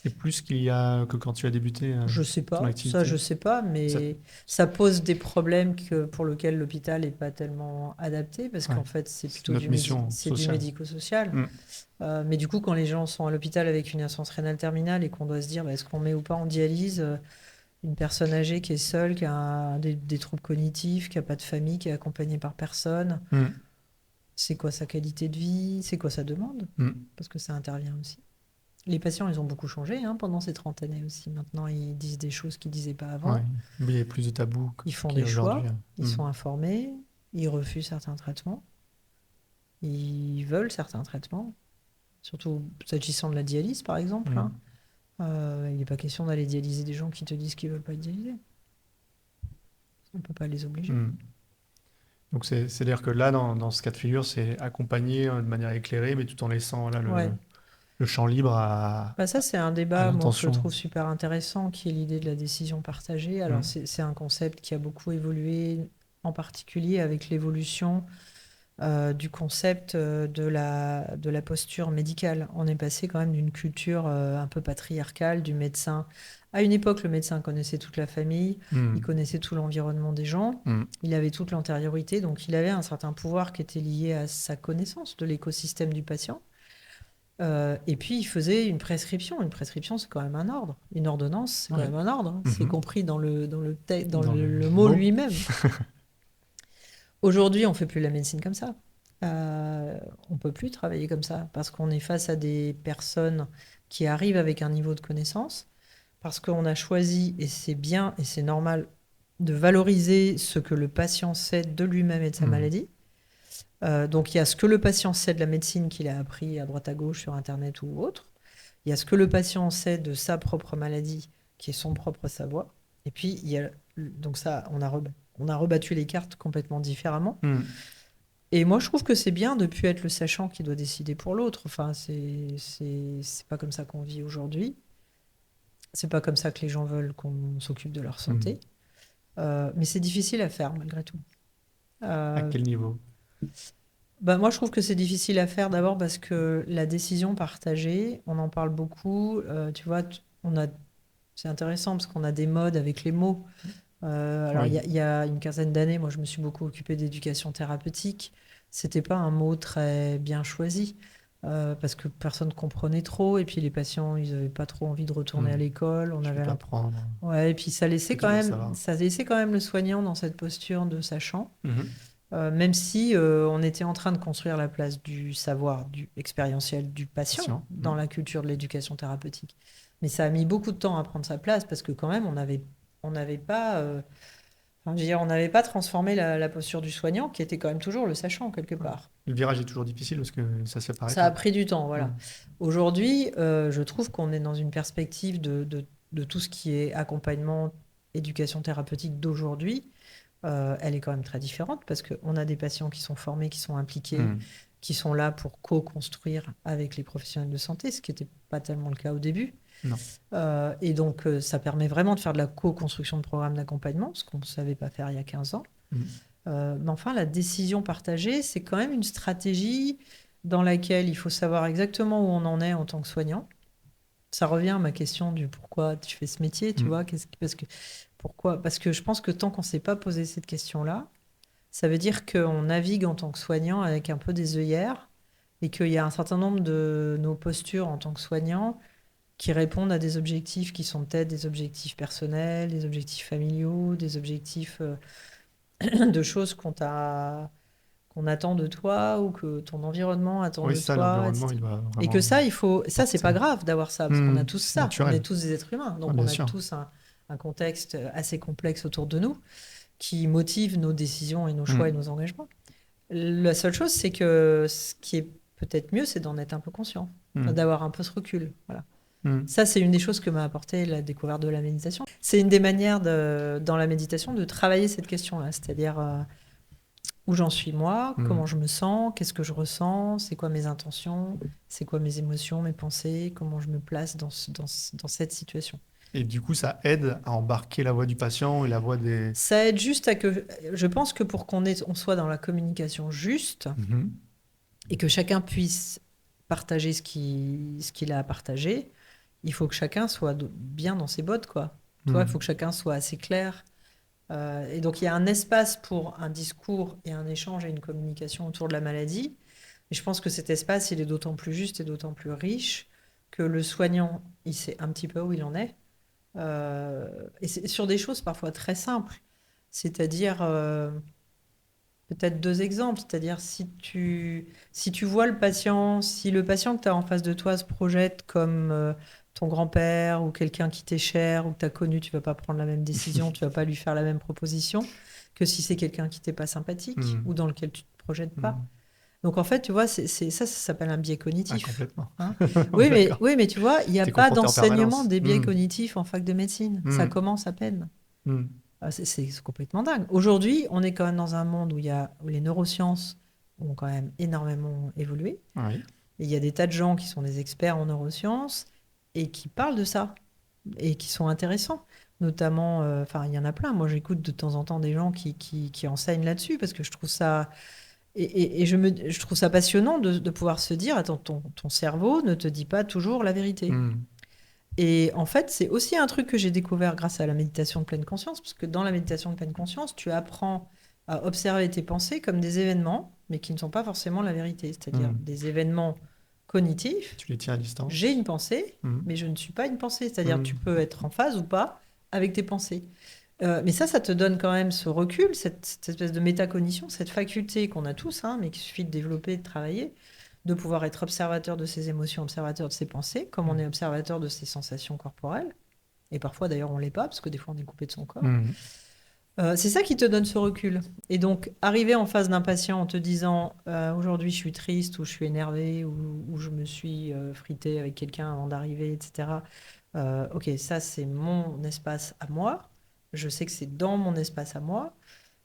Et plus qu'il y a que quand tu as débuté Je sais ton pas, ça activité. je sais pas, Ça, mais ça pose des problèmes pour lesquels l'hôpital n'est pas tellement adapté, parce ouais. qu'en fait c'est C'est plutôt notre mission c'est du sociale. médico-social. Mhm. Mais du coup, quand les gens sont à l'hôpital avec une insuffisance rénale terminale et qu'on doit se dire bah, est-ce qu'on met ou pas en dialyse une personne âgée qui est seule, qui a des troubles cognitifs, qui a pas de famille, qui est accompagnée par personne, Mhm. c'est quoi sa qualité de vie, c'est quoi sa demande? Mhm. Parce que ça intervient aussi. Les patients, ils ont beaucoup changé hein, pendant ces 30 années aussi. Maintenant, ils disent des choses qu'ils disaient pas Ouais. avant. Mais il y a plus de tabous Ils font qu'il y des a aujourd'hui. choix, ils Mhm. sont informés, ils refusent certains traitements, ils veulent certains traitements, surtout s'agissant de la dialyse, par exemple, hein. Mhm. Il n'est pas question d'aller dialyser des gens qui te disent qu'ils ne veulent pas être dialysés. On ne peut pas les obliger. Mhm. Donc c'est-à-dire que là, dans ce cas de figure, c'est accompagné de manière éclairée, mais tout en laissant là, Ouais. le champ libre Bah ça, c'est un à débat, moi, que je l'intention. trouve super intéressant, qui est l'idée de la décision partagée. Alors, Mhm. c'est un concept qui a beaucoup évolué, en particulier avec l'évolution du concept de la posture médicale. On est passé quand même d'une culture un peu patriarcale du médecin. À une époque, le médecin connaissait toute la famille, il Hmm. connaissait tout l'environnement des gens, Hmm. il avait toute l'antériorité, donc il avait un certain pouvoir qui était lié à sa connaissance de l'écosystème du patient. Et puis, il faisait une prescription. Une prescription, c'est quand même un ordre. Une ordonnance, c'est quand Ouais. même un ordre. C'est Mhm. compris dans Dans le le mot mot. lui-même. Aujourd'hui, on fait plus la médecine comme ça. On peut plus travailler comme ça parce qu'on est face à des personnes qui arrivent avec un niveau de connaissance, parce qu'on a choisi, et c'est bien et c'est normal, de valoriser ce que le patient sait de lui-même et de sa Hmm. maladie. Donc il y a ce que le patient sait de la médecine qu'il a appris à droite à gauche sur Internet ou autre. Il y a ce que le patient sait de sa propre maladie, qui est son propre savoir. Et puis, il y a, donc ça, on a rebattu les cartes complètement différemment. Hmm. Et moi, je trouve que c'est bien de ne plus être le sachant qui doit décider pour l'autre. Enfin, c'est pas comme ça qu'on vit aujourd'hui. C'est pas comme ça que les gens veulent qu'on s'occupe de leur Hmm. santé. Mais c'est difficile à faire malgré tout. À Euh, quel niveau? Bah, moi, je trouve que c'est difficile à faire d'abord parce que la décision partagée, on en parle beaucoup. Tu vois, c'est intéressant parce qu'on a des modes avec les mots. Alors, Oui. il y a une quinzaine d'années, moi, je me suis beaucoup occupée d'éducation thérapeutique. C'était pas un mot très bien choisi parce que personne comprenait trop et puis les patients, ils avaient pas trop envie de retourner à Hmm. l'école. Je vais t'apprendre Ouais, et puis ce que tu dois savoir. ça laissait quand même le soignant dans cette posture de sachant. Mhm. Même si on était en train de construire la place du savoir, du expérientiel du patient Patient. dans Hmm. la culture de l'éducation thérapeutique. Mais ça a mis beaucoup de temps à prendre sa place parce que quand même, on n'avait pas, enfin, je veux dire, on n'avait pas transformé la posture du soignant, qui était quand même toujours le sachant quelque Ouais. part. Le virage est toujours difficile parce que ça se fait par Ça a étapes. pris du temps, Hmm. voilà. Aujourd'hui, je trouve qu'on est dans une perspective de tout ce qui est accompagnement, éducation thérapeutique d'aujourd'hui. Elle est quand même très différente parce qu'on a des patients qui sont formés, qui sont impliqués, Hmm. qui sont là pour co-construire avec les professionnels de santé, ce qui n'était pas tellement le cas au début. Non. Et donc, ça permet vraiment de faire de la co-construction de programmes d'accompagnement, ce qu'on ne savait pas faire il y a 15 ans. Hmm. Mais enfin, la décision partagée, c'est quand même une stratégie dans laquelle il faut savoir exactement où on en est en tant que soignant. Ça revient à ma question du pourquoi tu fais ce métier, tu Hmm. vois, pourquoi? Parce que je pense que tant qu'on ne s'est pas posé cette question-là, ça veut dire qu'on navigue en tant que soignant avec un peu des œillères et qu'il y a un certain nombre de nos postures en tant que soignant qui répondent à des objectifs qui sont peut-être des objectifs personnels, des objectifs familiaux, des objectifs de choses qu'on attend de toi ou que ton environnement attend Oui, de c'est ça, toi, l'environnement, il etc. va Et que vraiment ça, ça, c'est porter. pas grave d'avoir ça, parce qu'on Hmm. a tous C'est ça. On est naturel. tous des êtres humains, Ah, donc on bien a sûr. tous un contexte assez complexe autour de nous qui motive nos décisions et nos choix et Hmm. nos engagements. La seule chose, c'est que ce qui est peut-être mieux, c'est d'en être un peu conscient, enfin, Hmm. d'avoir un peu ce recul. Voilà. Hmm. Ça, c'est une des choses que m'a apporté la découverte de la méditation. C'est une des manières dans la méditation de travailler cette question-là, c'est-à-dire où j'en suis moi, Hmm. comment je me sens, qu'est-ce que je ressens, c'est quoi mes intentions, c'est quoi mes émotions, mes pensées, comment je me place dans cette situation. Et du coup, ça aide à embarquer la voix du patient et la voix des... Ça aide juste à que, je pense que pour on soit dans la communication juste Mhm. et que chacun puisse partager ce qu'il a à partager, il faut que chacun soit bien dans ses bottes, quoi. Tu vois, il faut Hmm. que chacun soit assez clair. Et donc, il y a un espace pour un discours et un échange et une communication autour de la maladie. Et je pense que cet espace, il est d'autant plus juste et d'autant plus riche que le soignant, il sait un petit peu où il en est. Et c'est sur des choses parfois très simples. C'est-à-dire, peut-être deux exemples. C'est-à-dire, si tu vois le patient, si le patient que tu as en face de toi se projette comme ton grand-père ou quelqu'un qui t'est cher ou que tu as connu, tu vas pas prendre la même décision, tu vas pas lui faire la même proposition que si c'est quelqu'un qui t'est pas sympathique Hmm. ou dans lequel tu te projettes pas. Hmm. Donc en fait, tu vois, ça s'appelle un biais Ah, cognitif. complètement. Hein. On est d'accord. Oui, mais tu vois, il n'y a T'es pas confronté en d'enseignement permanence. des biais Hmm. cognitifs en fac de médecine. Ça Hmm. commence à peine. Hmm. C'est complètement dingue. Aujourd'hui, on est quand même dans un monde où les neurosciences ont quand même énormément évolué. Oui. Et il y a des tas de gens qui sont des experts en neurosciences et qui parlent de ça et qui sont intéressants. Notamment, enfin, il y en a plein. Moi, j'écoute de temps en temps des gens qui enseignent là-dessus parce que je trouve ça et je trouve ça passionnant de pouvoir se dire, attends, ton cerveau ne te dit pas toujours la vérité. Hmm. Et en fait, c'est aussi un truc que j'ai découvert grâce à la méditation de pleine conscience, parce que dans la méditation de pleine conscience, tu apprends à observer tes pensées comme des événements, mais qui ne sont pas forcément la vérité, c'est-à-dire Hmm. des événements cognitifs. Tu les tiens à J'ai distance. une pensée, Hmm. mais je ne suis pas une pensée, c'est-à-dire tu Hmm. peux être en phase ou pas avec tes pensées. Mais ça te donne quand même ce recul, cette espèce de métacognition, cette faculté qu'on a tous, hein, mais qu'il suffit de développer et de travailler, de pouvoir être observateur de ses émotions, observateur de ses pensées, comme on est observateur de ses sensations corporelles. Et parfois, d'ailleurs, on l'est pas, parce que des fois, on est coupé de son corps. Hmm. C'est ça qui te donne ce recul. Et donc, arriver en face d'un patient en te disant aujourd'hui, je suis triste, ou je suis énervé, ou je me suis frité avec quelqu'un avant d'arriver, etc. Ok, ça, c'est mon espace à moi. Je sais que c'est dans mon espace à moi.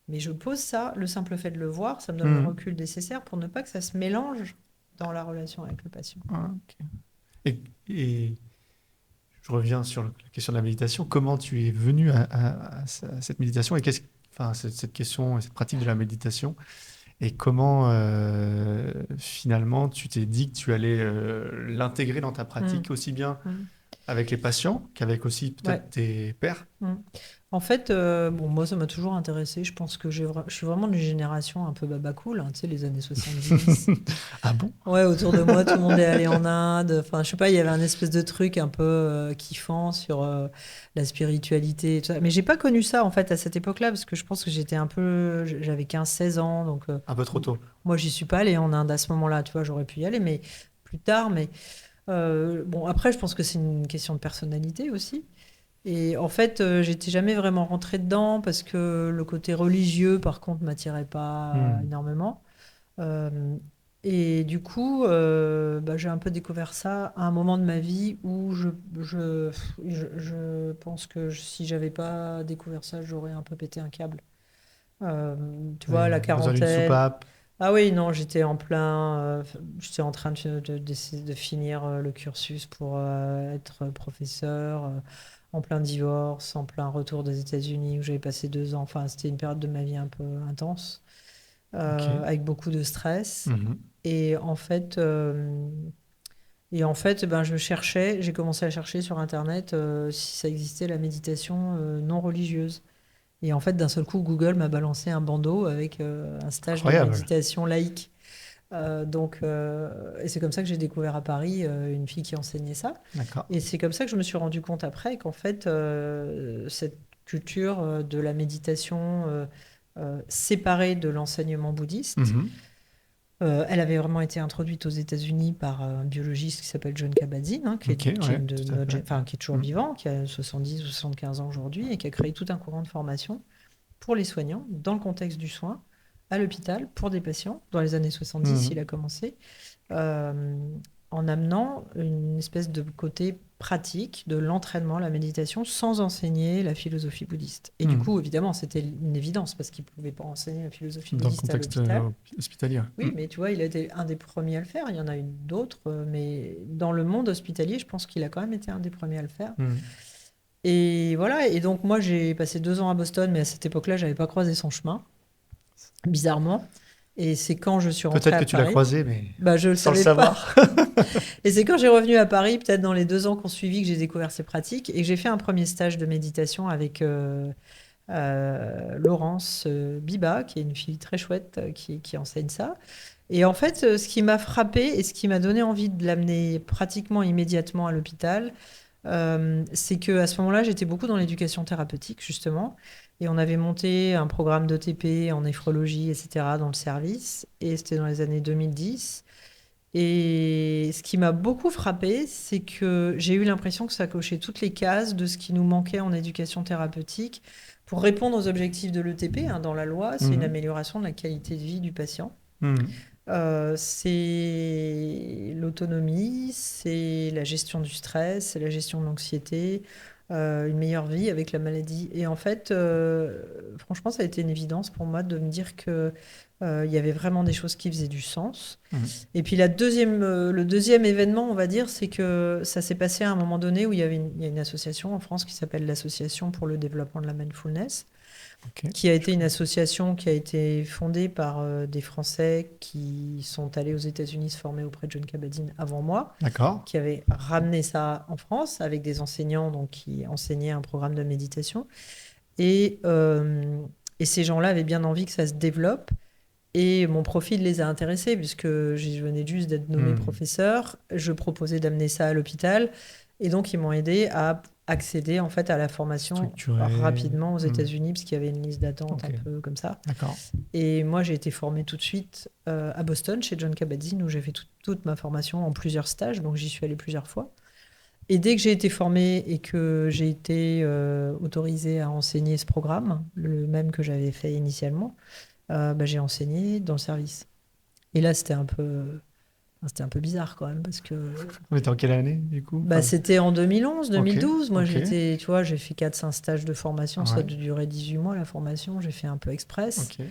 Mais je pose ça, le simple fait de le voir, ça me donne le Hmm. recul nécessaire pour ne pas que ça se mélange dans la relation avec le patient. Ah, ok. Et je reviens sur la question de la méditation. Comment tu es venu à cette méditation et enfin, cette question et cette pratique de la méditation et comment finalement tu t'es dit que tu allais l'intégrer dans ta Mm, pratique aussi bien mm. avec les patients qu'avec aussi Ouais. peut-être tes pairs? Mm. En fait, bon, moi, ça m'a toujours intéressé. Je pense que je suis vraiment d'une génération un peu baba cool, hein, tu sais, les années 70. Ah bon? Ouais, autour de moi, tout le monde est allé en Inde. Enfin, je sais pas, il y avait un espèce de truc un peu kiffant sur la spiritualité et tout ça. Mais j'ai pas connu ça, en fait, à cette époque-là, parce que je pense que j'avais 15 16 ans. Donc, Un peu trop tôt. moi, j'y suis pas allée en Inde à ce moment-là, tu vois, j'aurais pu y aller, mais plus tard. Mais bon, après, je pense que c'est une question de personnalité aussi. Et en fait, j'étais jamais vraiment rentrée dedans parce que le côté religieux, par contre, m'attirait pas Hmm. énormément. Euh, et du coup, bah, j'ai un peu découvert ça à un moment de ma vie où je pense que si j'avais pas découvert ça, j'aurais un peu pété un câble. Euh, Tu vois, la Besoin d'une quarantaine. soupape. Ah oui, non, j'étais en train d'essayer de finir le cursus pour être professeur, en plein divorce, en plein retour des États-Unis où j'avais passé 2 ans. Enfin, c'était une période de ma vie un peu intense, Ok. avec beaucoup de stress. Mhm. Et en fait, ben, j'ai commencé à chercher sur Internet si ça existait la méditation non religieuse. Et en fait, d'un seul coup, Google m'a balancé un bandeau avec un stage de Incroyable. méditation laïque. Et c'est comme ça que j'ai découvert à Paris une fille qui enseignait ça. D'accord. Et c'est comme ça que je me suis rendu compte après qu'en fait, cette culture de la méditation séparée de l'enseignement bouddhiste, Mhm. elle avait vraiment été introduite aux États-Unis par un biologiste qui s'appelle John Kabat-Zinn, hein, Ok, qui est ouais, une de tout à fait. enfin, qui est toujours Hmm. vivant, qui a 70 ou 75 ans aujourd'hui, et qui a créé tout un courant de formation pour les soignants, dans le contexte du soin, à l'hôpital, pour des patients. Dans les années 70, il Mhm. a commencé, euh, en amenant une espèce de côté pratique de l'entraînement, la méditation, sans enseigner la philosophie bouddhiste. Et du coup, Mhm. évidemment, c'était une évidence, parce qu'il ne pouvait pas enseigner la philosophie Dans le bouddhiste à contexte l'hôpital. hospitalier. Oui, mais tu vois, il a été un des premiers à le faire. Il y en a eu d'autres, mais dans le monde hospitalier, je pense qu'il a quand même été un des premiers à le faire. Hmm. Et voilà, et donc moi j'ai passé 2 ans à Boston, mais à cette époque-là, j'avais pas croisé son chemin, bizarrement. Et c'est quand je suis rentrée Peut-être à que tu l'as Paris, croisé, mais bah je le sans le savais pas. savoir. Et c'est quand j'ai revenu à Paris, peut-être dans les 2 ans qu'on suivi, que j'ai découvert ces pratiques et que j'ai fait un premier stage de méditation avec Laurence Biba, qui est une fille très chouette qui enseigne ça. Et en fait, ce qui m'a frappée et ce qui m'a donné envie de l'amener pratiquement immédiatement à l'hôpital, c'est que à ce moment-là, j'étais beaucoup dans l'éducation thérapeutique, justement. Et on avait monté un programme d'ETP en néphrologie, etc., dans le service. Et c'était dans les années 2010. Et ce qui m'a beaucoup frappé, c'est que j'ai eu l'impression que ça cochait toutes les cases de ce qui nous manquait en éducation thérapeutique pour répondre aux objectifs de l'ETP, hein, dans la loi. C'est une Mhm. amélioration de la qualité de vie du patient. Mhm. C'est l'autonomie, c'est la gestion du stress, c'est la gestion de l'anxiété, une meilleure vie avec la maladie. Et en fait, franchement, ça a été une évidence pour moi de me dire que Il y avait vraiment des choses qui faisaient du sens. Mhm. Et puis le deuxième événement, on va dire, c'est que ça s'est passé à un moment donné où il y a une association en France qui s'appelle l'Association pour le développement de la mindfulness, Ok. qui a été une association qui a été fondée par des Français qui sont allés aux États-Unis se former auprès de John Kabat-Zinn avant moi, D'accord. qui avait ramené ça en France avec des enseignants donc, qui enseignaient un programme de méditation. Et, euh, et ces gens-là avaient bien envie que ça se développe. Et mon profil les a intéressés puisque je venais juste d'être nommé Hmm. professeur. Je proposais d'amener ça à l'hôpital. Et donc, ils m'ont aidé à accéder en fait à la formation Structuré. rapidement aux Hmm. États-Unis parce qu'il y avait une liste d'attente Ok. un peu comme ça. D'accord. Et moi, j'ai été formée tout de suite à Boston chez John Kabat-Zinn où j'ai fait toute ma formation en plusieurs stages. Donc, j'y suis allée plusieurs fois. Et dès que j'ai été formée et que j'ai été autorisée à enseigner ce programme, le même que j'avais fait initialement, bah, j'ai enseigné dans le service. Et là, c'était un peu bizarre quand même parce que On était en quelle année, du coup? bah, Enfin, c'était en 2011, ok. 2012. Moi, Ok. j'étais, tu vois, j'ai fait 4-5 stages de formation. Ça a Ouais. duré 18 mois la formation. J'ai fait un peu express. Ok.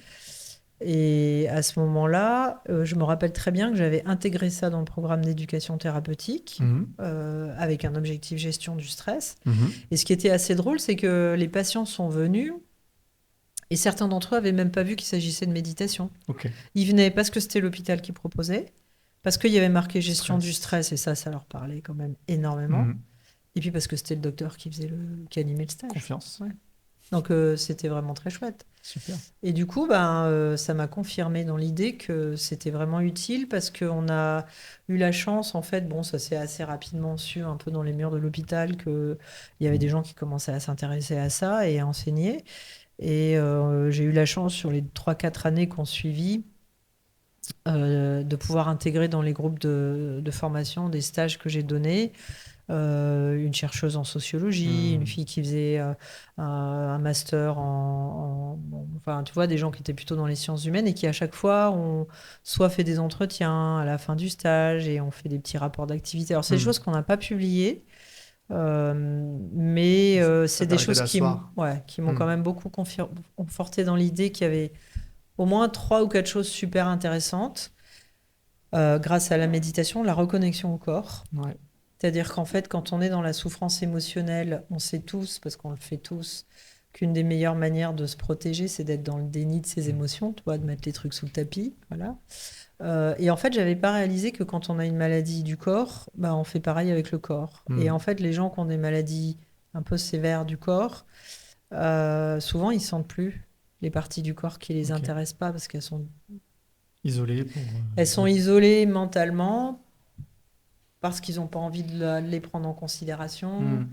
Et à ce moment-là, je me rappelle très bien que j'avais intégré ça dans le programme d'éducation thérapeutique Mhm. avec un objectif gestion du stress. Mhm. Et ce qui était assez drôle, c'est que les patients sont venus et certains d'entre eux avaient même pas vu qu'il s'agissait de méditation. Ok. Ils venaient parce que c'était l'hôpital qui proposait, parce qu'il y avait marqué gestion du Stress. stress et ça leur parlait quand même énormément. Mhm. Et puis parce que c'était le docteur qui animait le stage. Confiance. Ouais. Donc c'était vraiment très chouette. Super. Et du coup, ben, ça m'a confirmé dans l'idée que c'était vraiment utile parce qu'on a eu la chance, en fait, bon, ça s'est assez rapidement su un peu dans les murs de l'hôpital qu'il y avait des gens qui commençaient à s'intéresser à ça et à enseigner. Et j'ai eu la chance sur les 3-4 années qu'on suivit de pouvoir intégrer dans les groupes de formation des stages que j'ai donnés. Une chercheuse en sociologie, une Hmm. fille qui faisait un master bon, enfin, tu vois, des gens qui étaient plutôt dans les sciences humaines et qui à chaque fois ont soit fait des entretiens à la fin du stage et ont fait des petits rapports d'activité. Alors, c'est des Hmm. choses qu'on n'a pas publiées, mais Ça c'est des permettait choses d'asseoir. ouais, qui m'ont Hmm. quand même beaucoup conforté dans l'idée qu'il y avait au moins 3 ou 4 choses super intéressantes grâce à la méditation, la reconnexion au corps. Ouais. C'est-à-dire qu'en fait, quand on est dans la souffrance émotionnelle, on sait tous, parce qu'on le fait tous, qu'une des meilleures manières de se protéger, c'est d'être dans le déni de ses Hmm. émotions, tu vois, de mettre les trucs sous le tapis, voilà. Et en fait, j'avais pas réalisé que quand on a une maladie du corps, bah, on fait pareil avec le corps. Et Hmm. en fait, les gens qui ont des maladies un peu sévères du corps, souvent, ils sentent plus les parties du corps qui les Ok. intéressent pas parce Isolé pour. elles sont isolées mentalement parce qu'ils n'ont pas envie de les prendre en considération. Hmm.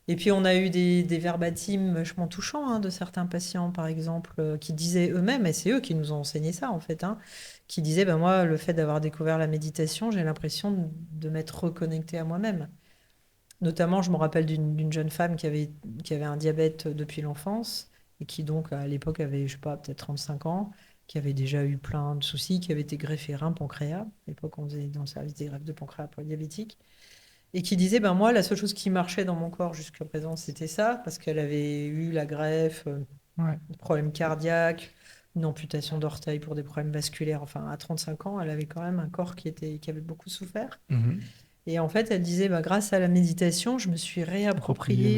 Et puis on a eu des verbatims vachement touchants hein, de certains patients, par exemple, qui disaient eux-mêmes, et c'est eux qui nous ont enseigné ça en fait, hein, qui disaient, ben moi, le fait d'avoir découvert la méditation, j'ai l'impression de m'être reconnecté à moi-même. Notamment, je me rappelle d'une jeune femme qui avait un diabète depuis l'enfance, et qui donc à l'époque avait, je sais pas, peut-être 35 ans, qui avait déjà eu plein de soucis, qui avait été greffée rein, pancréas. À l'époque, on faisait dans le service des greffes de pancréas pour les diabétiques et qui disait, ben moi, la seule chose qui marchait dans mon corps jusqu'à présent, c'était ça, parce qu'elle avait eu la greffe, Ouais. des problèmes cardiaques, une amputation d'orteil pour des problèmes vasculaires. Enfin, à 35 ans, elle avait quand même un corps qui avait beaucoup souffert. Mhm. Et en fait, elle disait, bah, grâce à la méditation, je me suis Approprier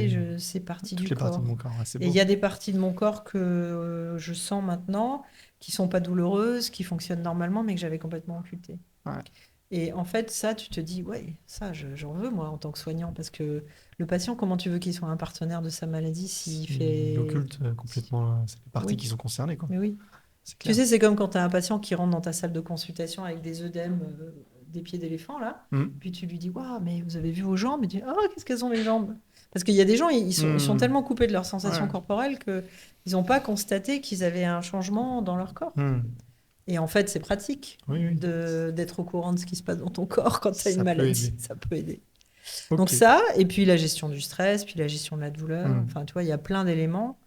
réapproprié ces parties toutes du les parties de corps. mon corps. Ouais, c'est Et il beau. y a des parties de mon corps que je sens maintenant, qui sont pas douloureuses, qui fonctionnent normalement, mais que j'avais complètement occultées. Ouais. Et en fait, ça, tu te dis, ouais, ça, j'en veux, moi, en tant que soignant, parce que le patient, comment tu veux qu'il soit un partenaire de sa maladie s'il Il fait... occulte complètement les parties Oui, qui sont concernées, quoi. mais oui. C'est Tu clair. sais, c'est comme quand tu as un patient qui rentre dans ta salle de consultation avec des œdèmes, des pieds d'éléphant, là, Hmm. puis tu lui dis, waouh, mais vous avez vu vos jambes? Et tu dis, ah, qu'est-ce qu'elles ont, les jambes? Parce qu'il y a des gens, ils sont Hmm. tellement coupés de leurs sensations Ouais. corporelles qu'ils n'ont pas constaté qu'ils avaient un changement dans leur corps. Hmm. Et en fait, c'est pratique Oui, oui. d'être au courant de ce qui se passe dans ton corps quand tu as une Ça peut maladie. aider. Ça peut aider. Donc Ok. ça, et puis la gestion du stress, puis la gestion de la douleur. Hmm. Enfin, tu vois, il y a plein d'éléments.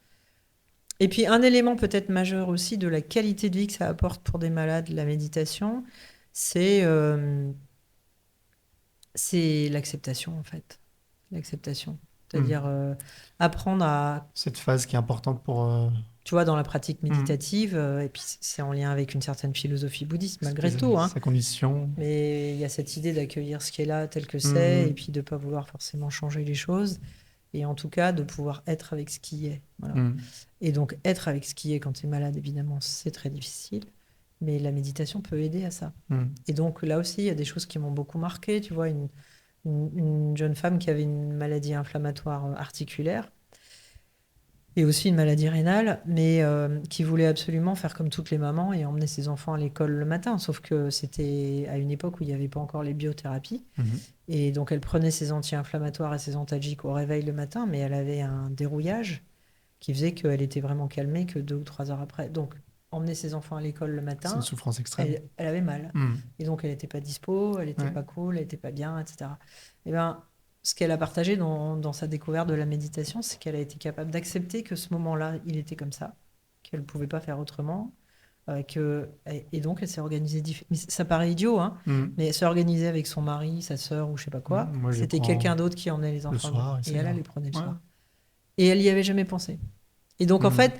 Et puis un élément peut-être majeur aussi de la qualité de vie que ça apporte pour des malades, la méditation, c'est c'est l'acceptation en fait. L'acceptation. Hmm. C'est-à-dire apprendre à... Cette phase qui est importante pour tu vois, dans la pratique méditative, et puis c'est en lien avec une certaine philosophie bouddhiste, malgré C'est tout, hein. sa condition. Mais il y a cette idée d'accueillir ce qui est là tel que c'est, et Mm. puis de ne pas vouloir forcément changer les choses, et en tout cas de pouvoir être avec ce qui est. Voilà. Mm. Et donc être avec ce qui est quand tu es malade, évidemment, c'est très difficile, mais la méditation peut aider à ça. Mm. Et donc là aussi, il y a des choses qui m'ont beaucoup marqué. Tu vois, une jeune femme qui avait une maladie inflammatoire articulaire, et aussi une maladie rénale, mais qui voulait absolument faire comme toutes les mamans et emmener ses enfants à l'école le matin. Sauf que c'était à une époque où il n'y avait pas encore les biothérapies. Mhm. Et donc elle prenait ses anti-inflammatoires et ses antalgiques au réveil le matin, mais elle avait un dérouillage qui faisait qu'elle était vraiment calmée que 2 ou 3 heures après. Donc emmener ses enfants à l'école le C'est une matin, souffrance extrême. elle avait mal. Mm. Et donc elle n'était pas dispo, elle n'était Ouais. pas cool, elle n'était pas bien, etc. Et ben, ce qu'elle a partagé dans sa découverte de la méditation, c'est qu'elle a été capable d'accepter que ce moment-là, il était comme ça, qu'elle ne pouvait pas faire autrement. Et donc, elle s'est organisée différemment. Ça paraît idiot, hein, Mm. mais elle s'est organisée avec son mari, sa sœur ou je sais pas quoi. Moi, je les C'était prends quelqu'un d'autre qui emmenait les le enfants. soir, et Et ça elle ira. les prenait le Ouais. soir. Et elle y avait jamais pensé. Et donc, Mm. Ça aide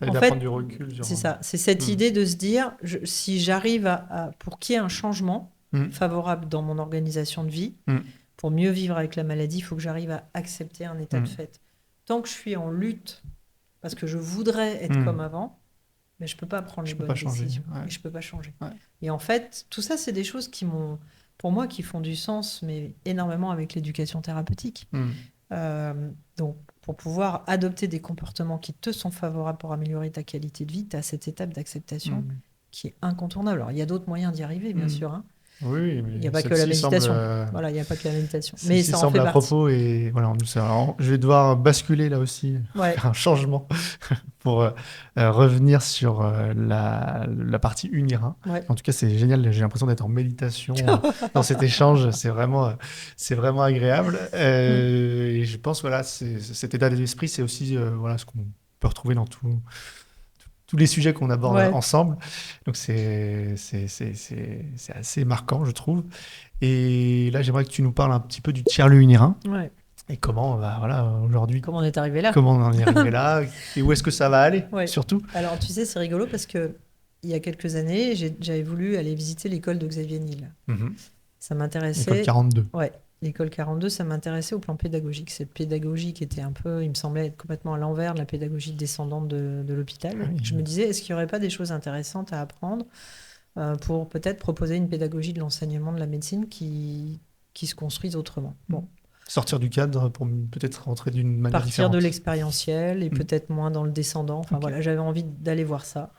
en à fait, prendre du recul sur... c'est ça. C'est cette Mm. idée de se dire, si j'arrive pour qu'il y ait un changement Mm. favorable dans mon organisation de vie, Mm. pour mieux vivre avec la maladie, il faut que j'arrive à accepter un état de Mm. fait. Tant que je suis en lutte, parce que je voudrais être Mm. comme avant, mais je peux pas prendre les Je peux bonnes pas changer. décisions. Ouais. Et je peux pas changer. Ouais. Et en fait, tout ça, c'est des choses pour moi, qui font du sens, mais énormément avec l'éducation thérapeutique. Mm. Donc, pour pouvoir adopter des comportements qui te sont favorables pour améliorer ta qualité de vie, tu as cette étape d'acceptation Mm. qui est incontournable. Alors, il y a d'autres moyens d'y arriver, bien Mm. sûr, hein. Oui, mais Il n'y a pas que la celle-ci semble, méditation. Voilà, il n'y a pas que la méditation. Mais celle-ci ça en semble fait à partie. propos et voilà, alors, je vais devoir basculer là aussi, Ouais. faire un changement pour revenir sur la partie Unirin. Ouais. En tout cas, c'est génial. J'ai l'impression d'être en méditation dans cet échange. C'est vraiment agréable. Et je pense voilà, cet état d'esprit, c'est aussi voilà ce qu'on peut retrouver dans tous les sujets qu'on aborde Ouais. ensemble. Donc c'est assez marquant, je trouve. Et là, j'aimerais que tu nous parles un petit peu du tiers-lieu unirin Ouais. et comment, voilà, aujourd'hui, Comment on est arrivé là? comment on en est arrivé là et où est-ce que ça va aller, Ouais. surtout. Alors, tu sais, c'est rigolo parce que il y a quelques années, j'avais voulu aller visiter l'école de Xavier Niel. Mhm. Ça École m'intéressait. 42. Ouais, l'école 42, ça m'intéressait au plan pédagogique. Cette pédagogie qui était un peu, il me semblait être complètement à l'envers de la pédagogie descendante de l'hôpital. Ah oui. Je me disais, est-ce qu'il n'y aurait pas des choses intéressantes à apprendre pour peut-être proposer une pédagogie de l'enseignement de la médecine qui se construise autrement. Bon. Sortir du cadre pour peut-être rentrer d'une manière Partir différente. de l'expérientiel et Mm. peut-être moins dans le descendant. Enfin Ok. voilà, j'avais envie d'aller voir ça.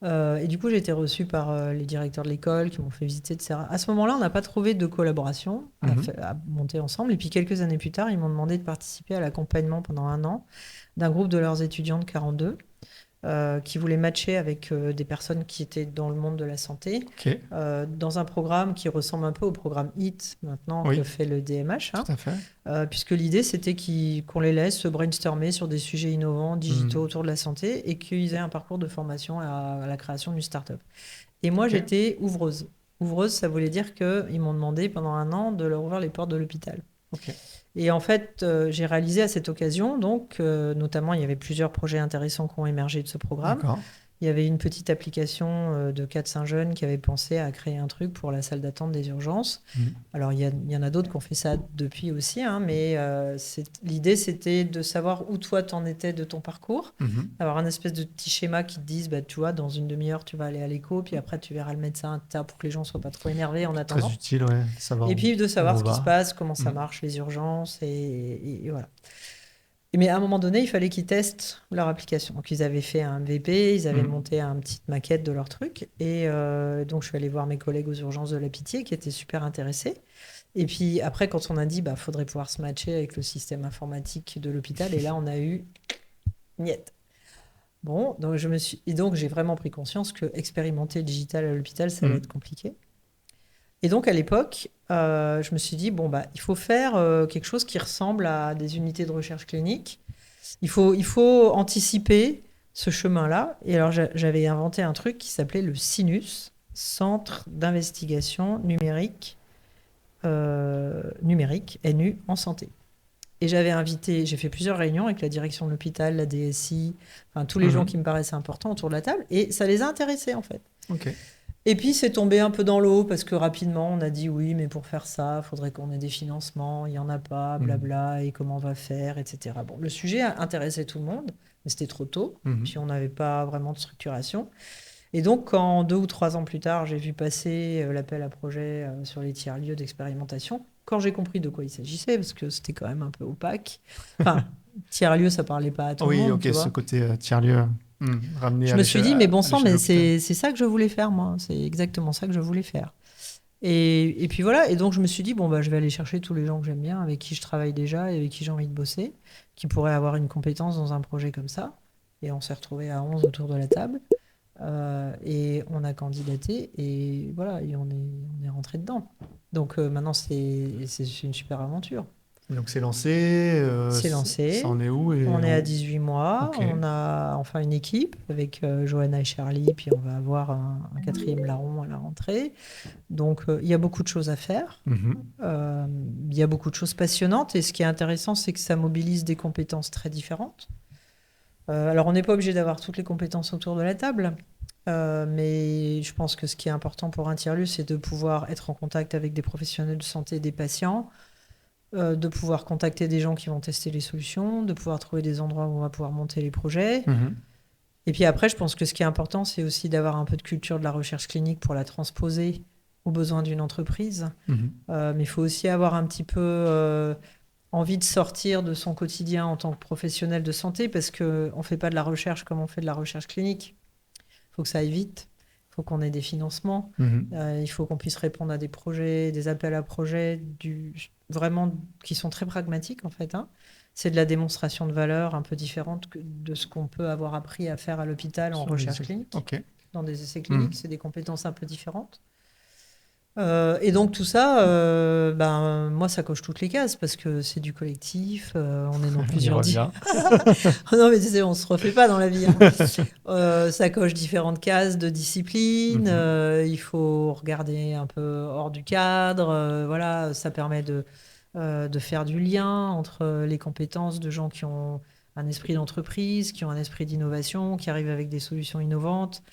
Et du coup, j'ai été reçue par les directeurs de l'école qui m'ont fait visiter, etc. À ce moment-là, on n'a pas trouvé de collaboration Mhm. à monter ensemble. Et puis, quelques années plus tard, ils m'ont demandé de participer à l'accompagnement pendant 1 an d'un groupe de leurs étudiants de 42 qui voulaient matcher avec des personnes qui étaient dans le monde de la santé Ok, dans un programme qui ressemble un peu au programme HIT maintenant Oui. que fait le DMH. Hein. tout à fait. Puisque l'idée, c'était qu'on les laisse se brainstormer sur des sujets innovants, digitaux Mhm. autour de la santé et qu'ils aient un parcours de formation à la création d'une start-up. Et moi, Ok. j'étais ouvreuse. Ouvreuse, ça voulait dire qu'ils m'ont demandé pendant 1 an de leur ouvrir les portes de l'hôpital. Ok. Et en fait, j'ai réalisé à cette occasion, donc, notamment, il y avait plusieurs projets intéressants qui ont émergé de ce programme. D'accord. Il y avait une petite application de 4-5 jeunes qui avaient pensé à créer un truc pour la salle d'attente des urgences. Mhm. Alors, il y en a d'autres qui ont fait ça depuis aussi, hein, mais l'idée, c'était de savoir où toi, t'en étais de ton parcours. Mhm. Avoir un espèce de petit schéma qui te dise, bah, tu vois, dans une demi-heure, tu vas aller à l'écho, puis après, tu verras le médecin, etc., pour que les gens ne soient pas trop énervés en Très attendant. utile, ouais. Savoir Et puis, de savoir où ce on qui se va. passe, comment ça Mhm. marche, les urgences, et voilà. Mais à un moment donné, il fallait qu'ils testent leur application. Donc, ils avaient fait un MVP, ils avaient Mhm. monté une petite maquette de leur truc. Et donc, je suis allée voir mes collègues aux urgences de la Pitié qui étaient super intéressés. Et puis après, quand on a dit, bah, faudrait pouvoir se matcher avec le système informatique de l'hôpital, et là, on a eu niet. Bon, donc donc j'ai vraiment pris conscience que expérimenter le digital à l'hôpital, ça allait Mhm. être compliqué. Et donc à l'époque, je me suis dit, bon, bah, il faut faire quelque chose qui ressemble à des unités de recherche clinique. Il faut anticiper ce chemin-là. Et alors j'avais inventé un truc qui s'appelait le CINUS, Centre d'investigation numérique, NU, en santé. Et j'ai fait plusieurs réunions avec la direction de l'hôpital, la DSI, enfin tous les gens Mhm. qui me paraissaient importants autour de la table, et ça les a intéressés en fait. Ok. Et puis c'est tombé un peu dans l'eau parce que rapidement on a dit oui, mais pour faire ça, il faudrait qu'on ait des financements, il n'y en a pas, Mhm. blabla, et comment on va faire, etc. Bon, le sujet a intéressé tout le monde, mais c'était trop tôt, Mhm. puis on n'avait pas vraiment de structuration. Et donc, quand 2 ou 3 ans plus tard, j'ai vu passer l'appel à projet sur les tiers-lieux d'expérimentation, quand j'ai compris de quoi il s'agissait, parce que c'était quand même un peu opaque, enfin, tiers-lieux, ça parlait pas à tout le Oui, monde, ok, tu ce vois. côté tiers-lieu ramené Je me suis dit, mais bon à sang, l'échelle de mais l'hôpital. c'est ça que je voulais faire, moi. C'est exactement ça que je voulais faire. Et puis voilà, et donc je me suis dit, bon, bah, je vais aller chercher tous les gens que j'aime bien, avec qui je travaille déjà et avec qui j'ai envie de bosser, qui pourraient avoir une compétence dans un projet comme ça. Et on s'est retrouvés à 11 autour de la table. Et on a candidaté et voilà, et on est rentré dedans. Donc maintenant, c'est une super aventure. Donc c'est lancé, C'est ça en lancé. est où On est à 18 mois. Ok. On a enfin une équipe avec Johanna et Charlie. Puis on va avoir un quatrième larron à la rentrée. Donc il y a beaucoup de choses à faire. Mhm. Il y a beaucoup de choses passionnantes. Et ce qui est intéressant, c'est que ça mobilise des compétences très différentes. Alors, on n'est pas obligé d'avoir toutes les compétences autour de la table, mais je pense que ce qui est important pour un tiers-lieu, c'est de pouvoir être en contact avec des professionnels de santé, des patients, de pouvoir contacter des gens qui vont tester les solutions, de pouvoir trouver des endroits où on va pouvoir monter les projets. Mhm. Et puis après, je pense que ce qui est important, c'est aussi d'avoir un peu de culture de la recherche clinique pour la transposer aux besoins d'une entreprise. Mhm. Mais il faut aussi avoir un petit peu envie de sortir de son quotidien en tant que professionnel de santé parce qu'on ne fait pas de la recherche comme on fait de la recherche clinique. Il faut que ça aille vite, il faut qu'on ait des financements, Mhm. il faut qu'on puisse répondre à des projets, des appels à projets vraiment qui sont très pragmatiques en fait, hein. C'est de la démonstration de valeur un peu différente de ce qu'on peut avoir appris à faire à l'hôpital en Sur les recherche essais. clinique. Ok. Dans des essais cliniques, Mhm. c'est des compétences un peu différentes. Et donc tout ça, ben, moi, ça coche toutes les cases parce que c'est du collectif, on est dans On y plusieurs... revient. Non, mais tu sais, on se refait pas dans la vie, hein. Ça coche différentes cases de discipline, Mhm. il faut regarder un peu hors du cadre, voilà, ça permet de faire du lien entre les compétences de gens qui ont un esprit d'entreprise, qui ont un esprit d'innovation, qui arrivent avec des solutions innovantes,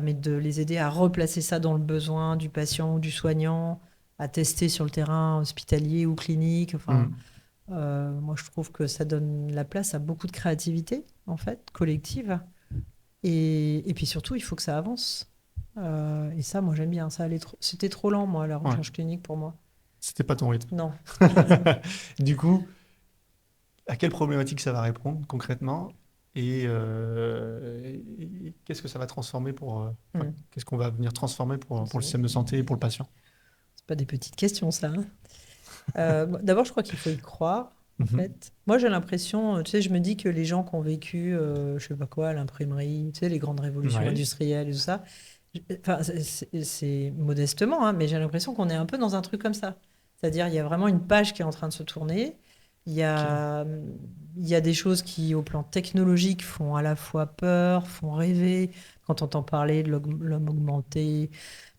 mais de les aider à replacer ça dans le besoin du patient ou du soignant, à tester sur le terrain hospitalier ou clinique. Enfin, Mhm. moi, je trouve que ça donne la place à beaucoup de créativité, en fait, collective. Et puis surtout, il faut que ça avance. Et ça, moi, j'aime bien. C'était trop lent, moi, la Ouais. recherche clinique pour moi. C'était pas ton rythme. Non. Du coup, à quelle problématique ça va répondre concrètement et qu'est-ce que ça va transformer Hmm. qu'est-ce qu'on va venir transformer pour le C'est système de santé et pour le patient? c'est pas des petites questions, ça, hein. Bon, d'abord, je crois qu'il faut y croire, en Mhm. fait. Moi, j'ai l'impression, tu sais, je me dis que les gens qui ont vécu, je sais pas quoi, l'imprimerie, tu sais, les grandes révolutions Ouais. industrielles et tout ça, enfin, c'est modestement, hein, mais j'ai l'impression qu'on est un peu dans un truc comme ça. C'est-à-dire, il y a vraiment une page qui est en train de se tourner. Il y Ok. a, il y a des choses qui, au plan technologique, font à la fois peur, font rêver. Quand on entend parler de l'homme augmenté,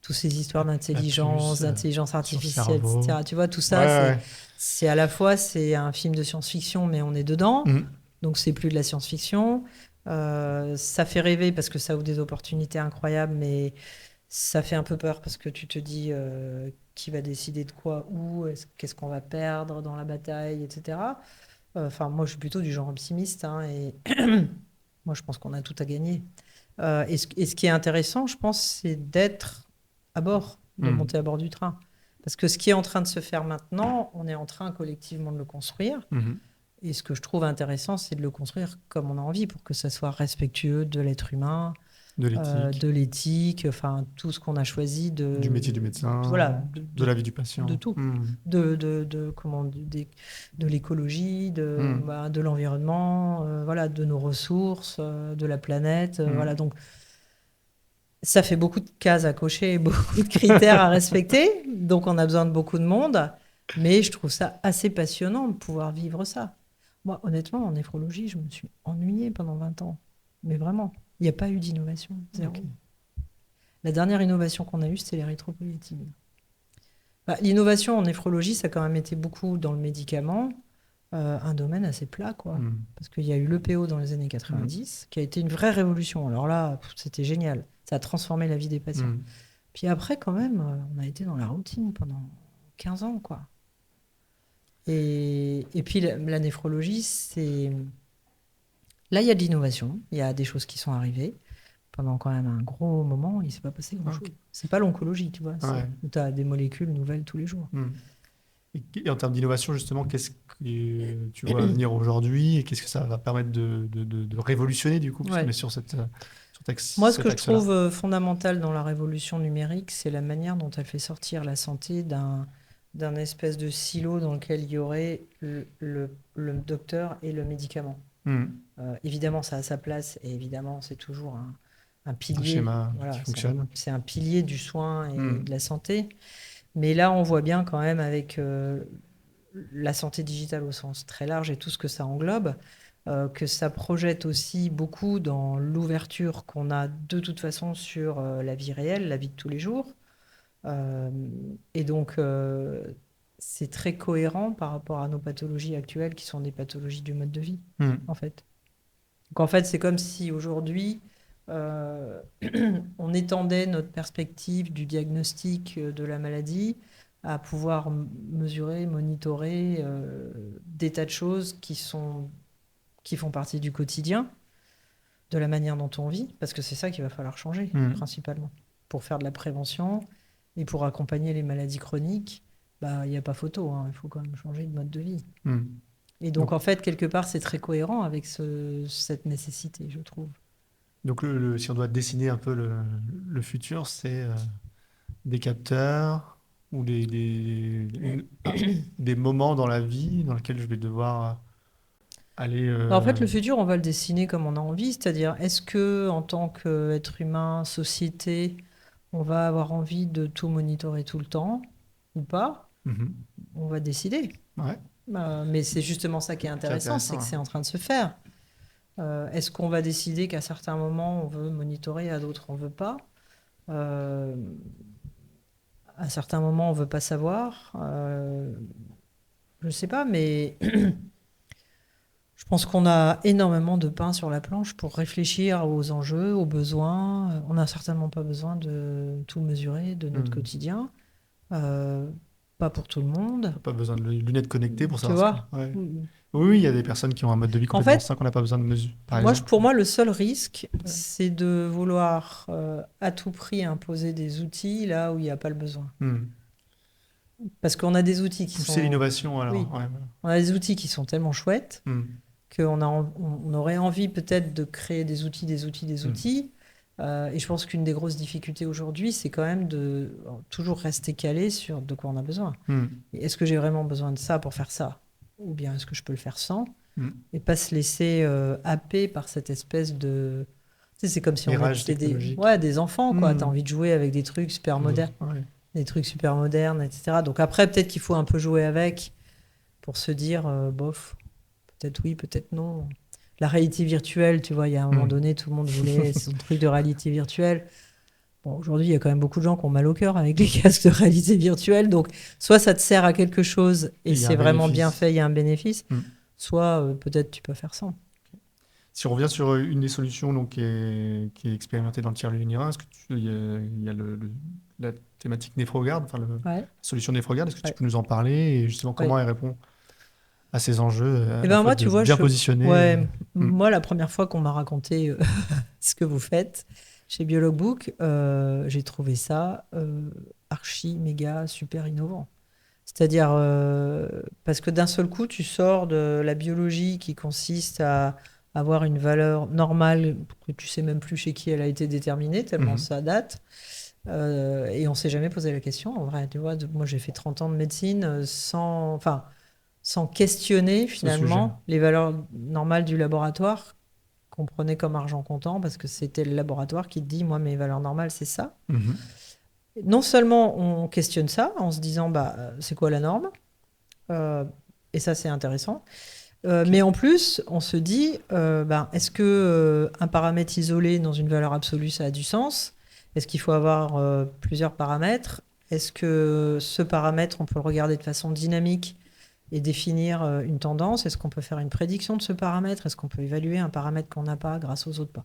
toutes ces histoires La puce d'intelligence sur le artificielle, cerveau. etc. Tu vois, tout Ouais, ça, ouais. c'est à la fois, c'est un film de science-fiction, mais on est dedans. Mhm. Donc, c'est plus de la science-fiction. Ça fait rêver parce que ça ouvre des opportunités incroyables, mais ça fait un peu peur parce que tu te dis qui va décider de quoi, où, qu'est-ce qu'on va perdre dans la bataille, etc. Enfin, moi, je suis plutôt du genre optimiste, hein, et moi, je pense qu'on a tout à gagner. Et ce qui est intéressant, je pense, c'est d'être à bord, de Mhm. monter à bord du train. Parce que ce qui est en train de se faire maintenant, on est en train collectivement de le construire. Mhm. Et ce que je trouve intéressant, c'est de le construire comme on a envie pour que ça soit respectueux de l'être humain, De l'éthique, de l'éthique, enfin tout ce qu'on a choisi du métier du voilà, médecin, de la vie du de patient. tout, Mhm. de l'écologie, Mhm. bah, de l'environnement, voilà, de nos ressources, de la planète, voilà. Mhm. Donc ça fait beaucoup de cases à cocher, beaucoup de critères à respecter. Donc on a besoin de beaucoup de monde, mais je trouve ça assez passionnant de pouvoir vivre ça. Moi, honnêtement, en néphrologie, je me suis ennuyée pendant 20 ans, mais vraiment, il n'y a pas eu d'innovation, Ok. zéro. La dernière innovation qu'on a eue, c'était l'érythropoïétine. Bah, l'innovation en néphrologie, ça a quand même été beaucoup dans le médicament. un domaine assez plat, quoi. Mm. Parce qu'il y a eu l'EPO dans les années 90, qui a été une vraie révolution. Alors là, c'était génial. Ça a transformé la vie des patients. Mm. Puis après, quand même, on a été dans la routine pendant 15 ans, quoi. Et puis la néphrologie, c'est... Là, il y a de l'innovation, il y a des choses qui sont arrivées. Pendant quand même un gros moment, il ne s'est pas passé Ah, grand-chose. ok. C'est pas l'oncologie, tu vois, Ouais. où tu as des molécules nouvelles tous les jours. Mm. Et en termes d'innovation, justement, qu'est-ce que tu vois venir aujourd'hui et qu'est-ce que ça va permettre de révolutionner du coup, puisqu'on est Ouais. sur Moi, ce cet que je axe-là. trouve fondamental dans la révolution numérique, c'est la manière dont elle fait sortir la santé d'un espèce de silo dans lequel il y aurait le docteur et le médicament. Mm. Évidemment, ça a sa place et évidemment, c'est toujours un Un pilier. schéma qui Voilà, fonctionne. c'est un pilier du soin et Mm. de la santé. Mais là, on voit bien quand même avec la santé digitale au sens très large et tout ce que ça englobe, que ça projette aussi beaucoup dans l'ouverture qu'on a de toute façon sur la vie réelle, la vie de tous les jours. Euh, et donc, c'est très cohérent par rapport à nos pathologies actuelles qui sont des pathologies du mode de vie, Mm. en fait. Donc, en fait, c'est comme si aujourd'hui, euh, on étendait notre perspective du diagnostic de la maladie à pouvoir mesurer, monitorer des tas de choses qui font partie du quotidien, de la manière dont on vit, parce que c'est ça qu'il va falloir changer, Mm. principalement. Pour faire de la prévention et pour accompagner les maladies chroniques, bah, il n'y a pas photo, hein, il faut quand même changer de mode de vie. Mm. Et donc, Donc, en fait, quelque part, c'est très cohérent avec cette nécessité, je trouve. donc si on doit dessiner un peu le futur, c'est des capteurs ou des moments dans la vie dans lesquels je vais devoir aller. Bah, en fait, le futur, on va le dessiner comme on a envie, c'est-à-dire, est-ce que, en tant qu'être humain, société, on va avoir envie de tout monitorer tout le temps ou pas? Mhm. On va décider. Ouais, Mais c'est justement ça qui est c'est intéressant, c'est intéressant, que hein. c'est en train de se faire. Est-ce qu'on va décider qu'à certains moments, on veut monitorer, à d'autres, on veut pas? Euh, à certains moments, on veut pas savoir. Je sais pas, mais je pense qu'on a énormément de pain sur la planche pour réfléchir aux enjeux, aux besoins. On n'a certainement pas besoin de tout mesurer de notre Mhm. quotidien. Euh, Pas pour tout le monde. Pas besoin de lunettes connectées pour Tu savoir ce que. vois? Ouais. Oui, oui, il y a des personnes qui ont un mode de vie En complètement fait, sain qu'on n'a pas besoin de mesure, par moi, exemple. pour moi, le seul risque, c'est de vouloir à tout prix imposer des outils là où il n'y a pas le besoin. Mhm. Parce qu'on a des outils qui Pousser sont... l'innovation, alors. Oui, Ouais, voilà. on a des outils qui sont tellement chouettes Mhm. on aurait envie peut-être de créer des outils, des outils, des Mhm. outils. Et je pense qu'une des grosses difficultés aujourd'hui, c'est quand même de toujours rester calé sur de quoi on a besoin. Mhm. Et est-ce que j'ai vraiment besoin de ça pour faire ça? Ou bien est-ce que je peux le faire sans? Mhm. Et pas se laisser happer par cette espèce de... Tu sais, c'est comme si on Mirage était technologique. ouais, des enfants, quoi. T'as Mhm. envie de jouer avec des trucs super modernes, Ouais. des trucs super modernes, etc. Donc après, peut-être qu'il faut un peu jouer avec pour se dire, bof, peut-être oui, peut-être non. La réalité virtuelle, tu vois, il y a un moment Mhm. donné, tout le monde voulait son truc de réalité virtuelle. Bon, aujourd'hui, il y a quand même beaucoup de gens qui ont mal au cœur avec les casques de réalité virtuelle. Donc, soit ça te sert à quelque chose Et et il y a un c'est vraiment bien bénéfice. fait, il y a un bénéfice, Mhm. soit peut-être tu peux faire sans. Si on revient sur une des solutions donc, qui est expérimentée dans le tiers lunaire, est-ce que il y a la thématique NephroGuard, enfin la Ouais, solution NephroGuard, est-ce que tu ouais, peux nous en parler et justement comment ouais. elle répond à ces enjeux, à Et la ben fois moi, de tu vois, bien positionner ouais, Hmm. moi, la première fois qu'on m'a raconté ce que vous faites chez Biolog Book, j'ai trouvé ça archi, méga, super innovant. C'est-à-dire, parce que d'un seul coup, tu sors de la biologie qui consiste à avoir une valeur normale que tu sais même plus chez qui elle a été déterminée, tellement Mhm. ça date. Et on s'est jamais posé la question, en vrai. Tu vois, moi, j'ai fait 30 ans de médecine enfin, sans questionner Ce sujet. finalement les valeurs normales du laboratoire qu'on prenait comme argent comptant parce que c'était le laboratoire qui te dit, moi, mes valeurs normales, c'est ça. Mhm. Non seulement on questionne ça en se disant, bah, c'est quoi la norme? Euh, et ça, c'est intéressant. Ok. Mais en plus, on se dit, ben, est-ce que un paramètre isolé dans une valeur absolue, ça a du sens? Est-ce qu'il faut avoir plusieurs paramètres? Est-ce que ce paramètre, on peut le regarder de façon dynamique et définir une tendance. Est-ce qu'on peut faire une prédiction de ce paramètre? Est-ce qu'on peut évaluer un paramètre qu'on n'a pas grâce aux autres pas?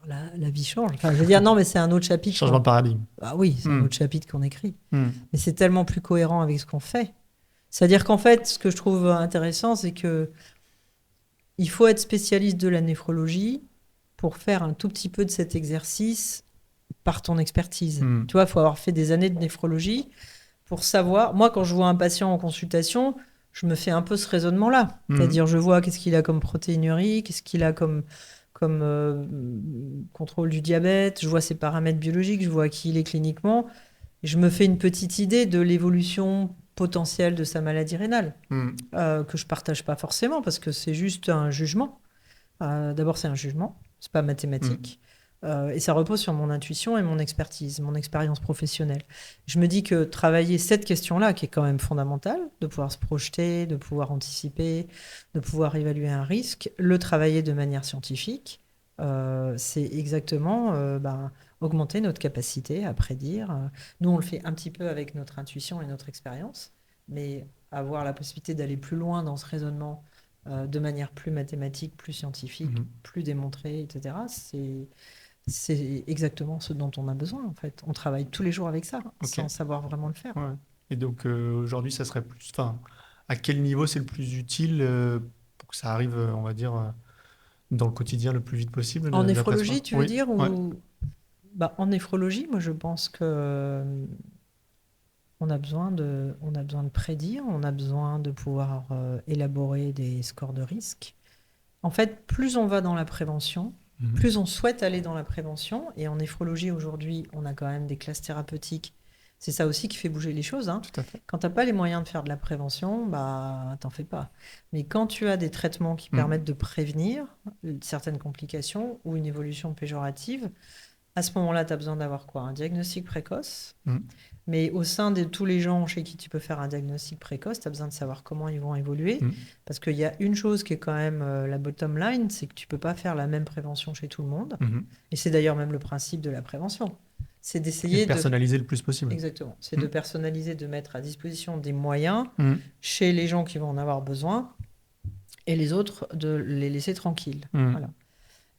La vie change. Enfin, je veux dire, non, mais c'est un autre chapitre. Changement de paradigme. Ah oui, c'est un Mm. autre chapitre qu'on écrit. Mm. Mais c'est tellement plus cohérent avec ce qu'on fait. C'est-à-dire qu'en fait, ce que je trouve intéressant, c'est que il faut être spécialiste de la néphrologie pour faire un tout petit peu de cet exercice par ton expertise. Mm. Tu vois, il faut avoir fait des années de néphrologie pour savoir. Moi, quand je vois un patient en consultation, je me fais un peu ce raisonnement-là. Mm. C'est-à-dire, je vois qu'est-ce qu'il a comme protéinurie, qu'est-ce qu'il a comme contrôle du diabète, je vois ses paramètres biologiques, je vois qui il est cliniquement. Et je me fais une petite idée de l'évolution potentielle de sa maladie rénale, Mm. que je partage pas forcément parce que c'est juste un jugement. D'abord, c'est un jugement, c'est pas mathématique. Et ça repose sur mon intuition et mon expertise, mon expérience professionnelle. Je me dis que travailler cette question-là, qui est quand même fondamentale, de pouvoir se projeter, de pouvoir anticiper, de pouvoir évaluer un risque, le travailler de manière scientifique, c'est exactement augmenter notre capacité à prédire. Nous, on le fait un petit peu avec notre intuition et notre expérience, mais avoir la possibilité d'aller plus loin dans ce raisonnement de manière plus mathématique, plus scientifique, Mhm. plus démontrée, etc., c'est exactement ce dont on a besoin, en fait. On travaille tous les jours avec ça, Ok. sans savoir vraiment le faire. Ouais. Et donc aujourd'hui, ça serait plus. Enfin, à quel niveau c'est le plus utile pour que ça arrive, on va dire, dans le quotidien le plus vite possible, En d'après néphrologie, toi? tu veux Oui. dire Ouais. ou... En néphrologie, moi, je pense que on a besoin de prédire, on a besoin de pouvoir élaborer des scores de risque. En fait, plus on va dans la prévention, Mhm. plus on souhaite aller dans la prévention. Et en néphrologie, aujourd'hui, on a quand même des classes thérapeutiques. C'est ça aussi qui fait bouger les choses, hein. Tout à fait. Quand tu n'as pas les moyens de faire de la prévention, bah, t'en fais pas. Mais quand tu as des traitements qui Mm. permettent de prévenir certaines complications ou une évolution péjorative, à ce moment-là, tu as besoin d'avoir quoi? Un diagnostic précoce. Mm. Mais au sein de tous les gens chez qui tu peux faire un diagnostic précoce, tu as besoin de savoir comment ils vont évoluer. Mm. Parce qu'il y a une chose qui est quand même la bottom line, c'est que tu peux pas faire la même prévention chez tout le monde. Mhm. Et c'est d'ailleurs même le principe de la prévention. C'est Et d'essayer de... personnaliser le plus possible. Exactement. C'est Mm. de personnaliser, de mettre à disposition des moyens Mm. chez les gens qui vont en avoir besoin et les autres de les laisser tranquilles. Mm. Voilà.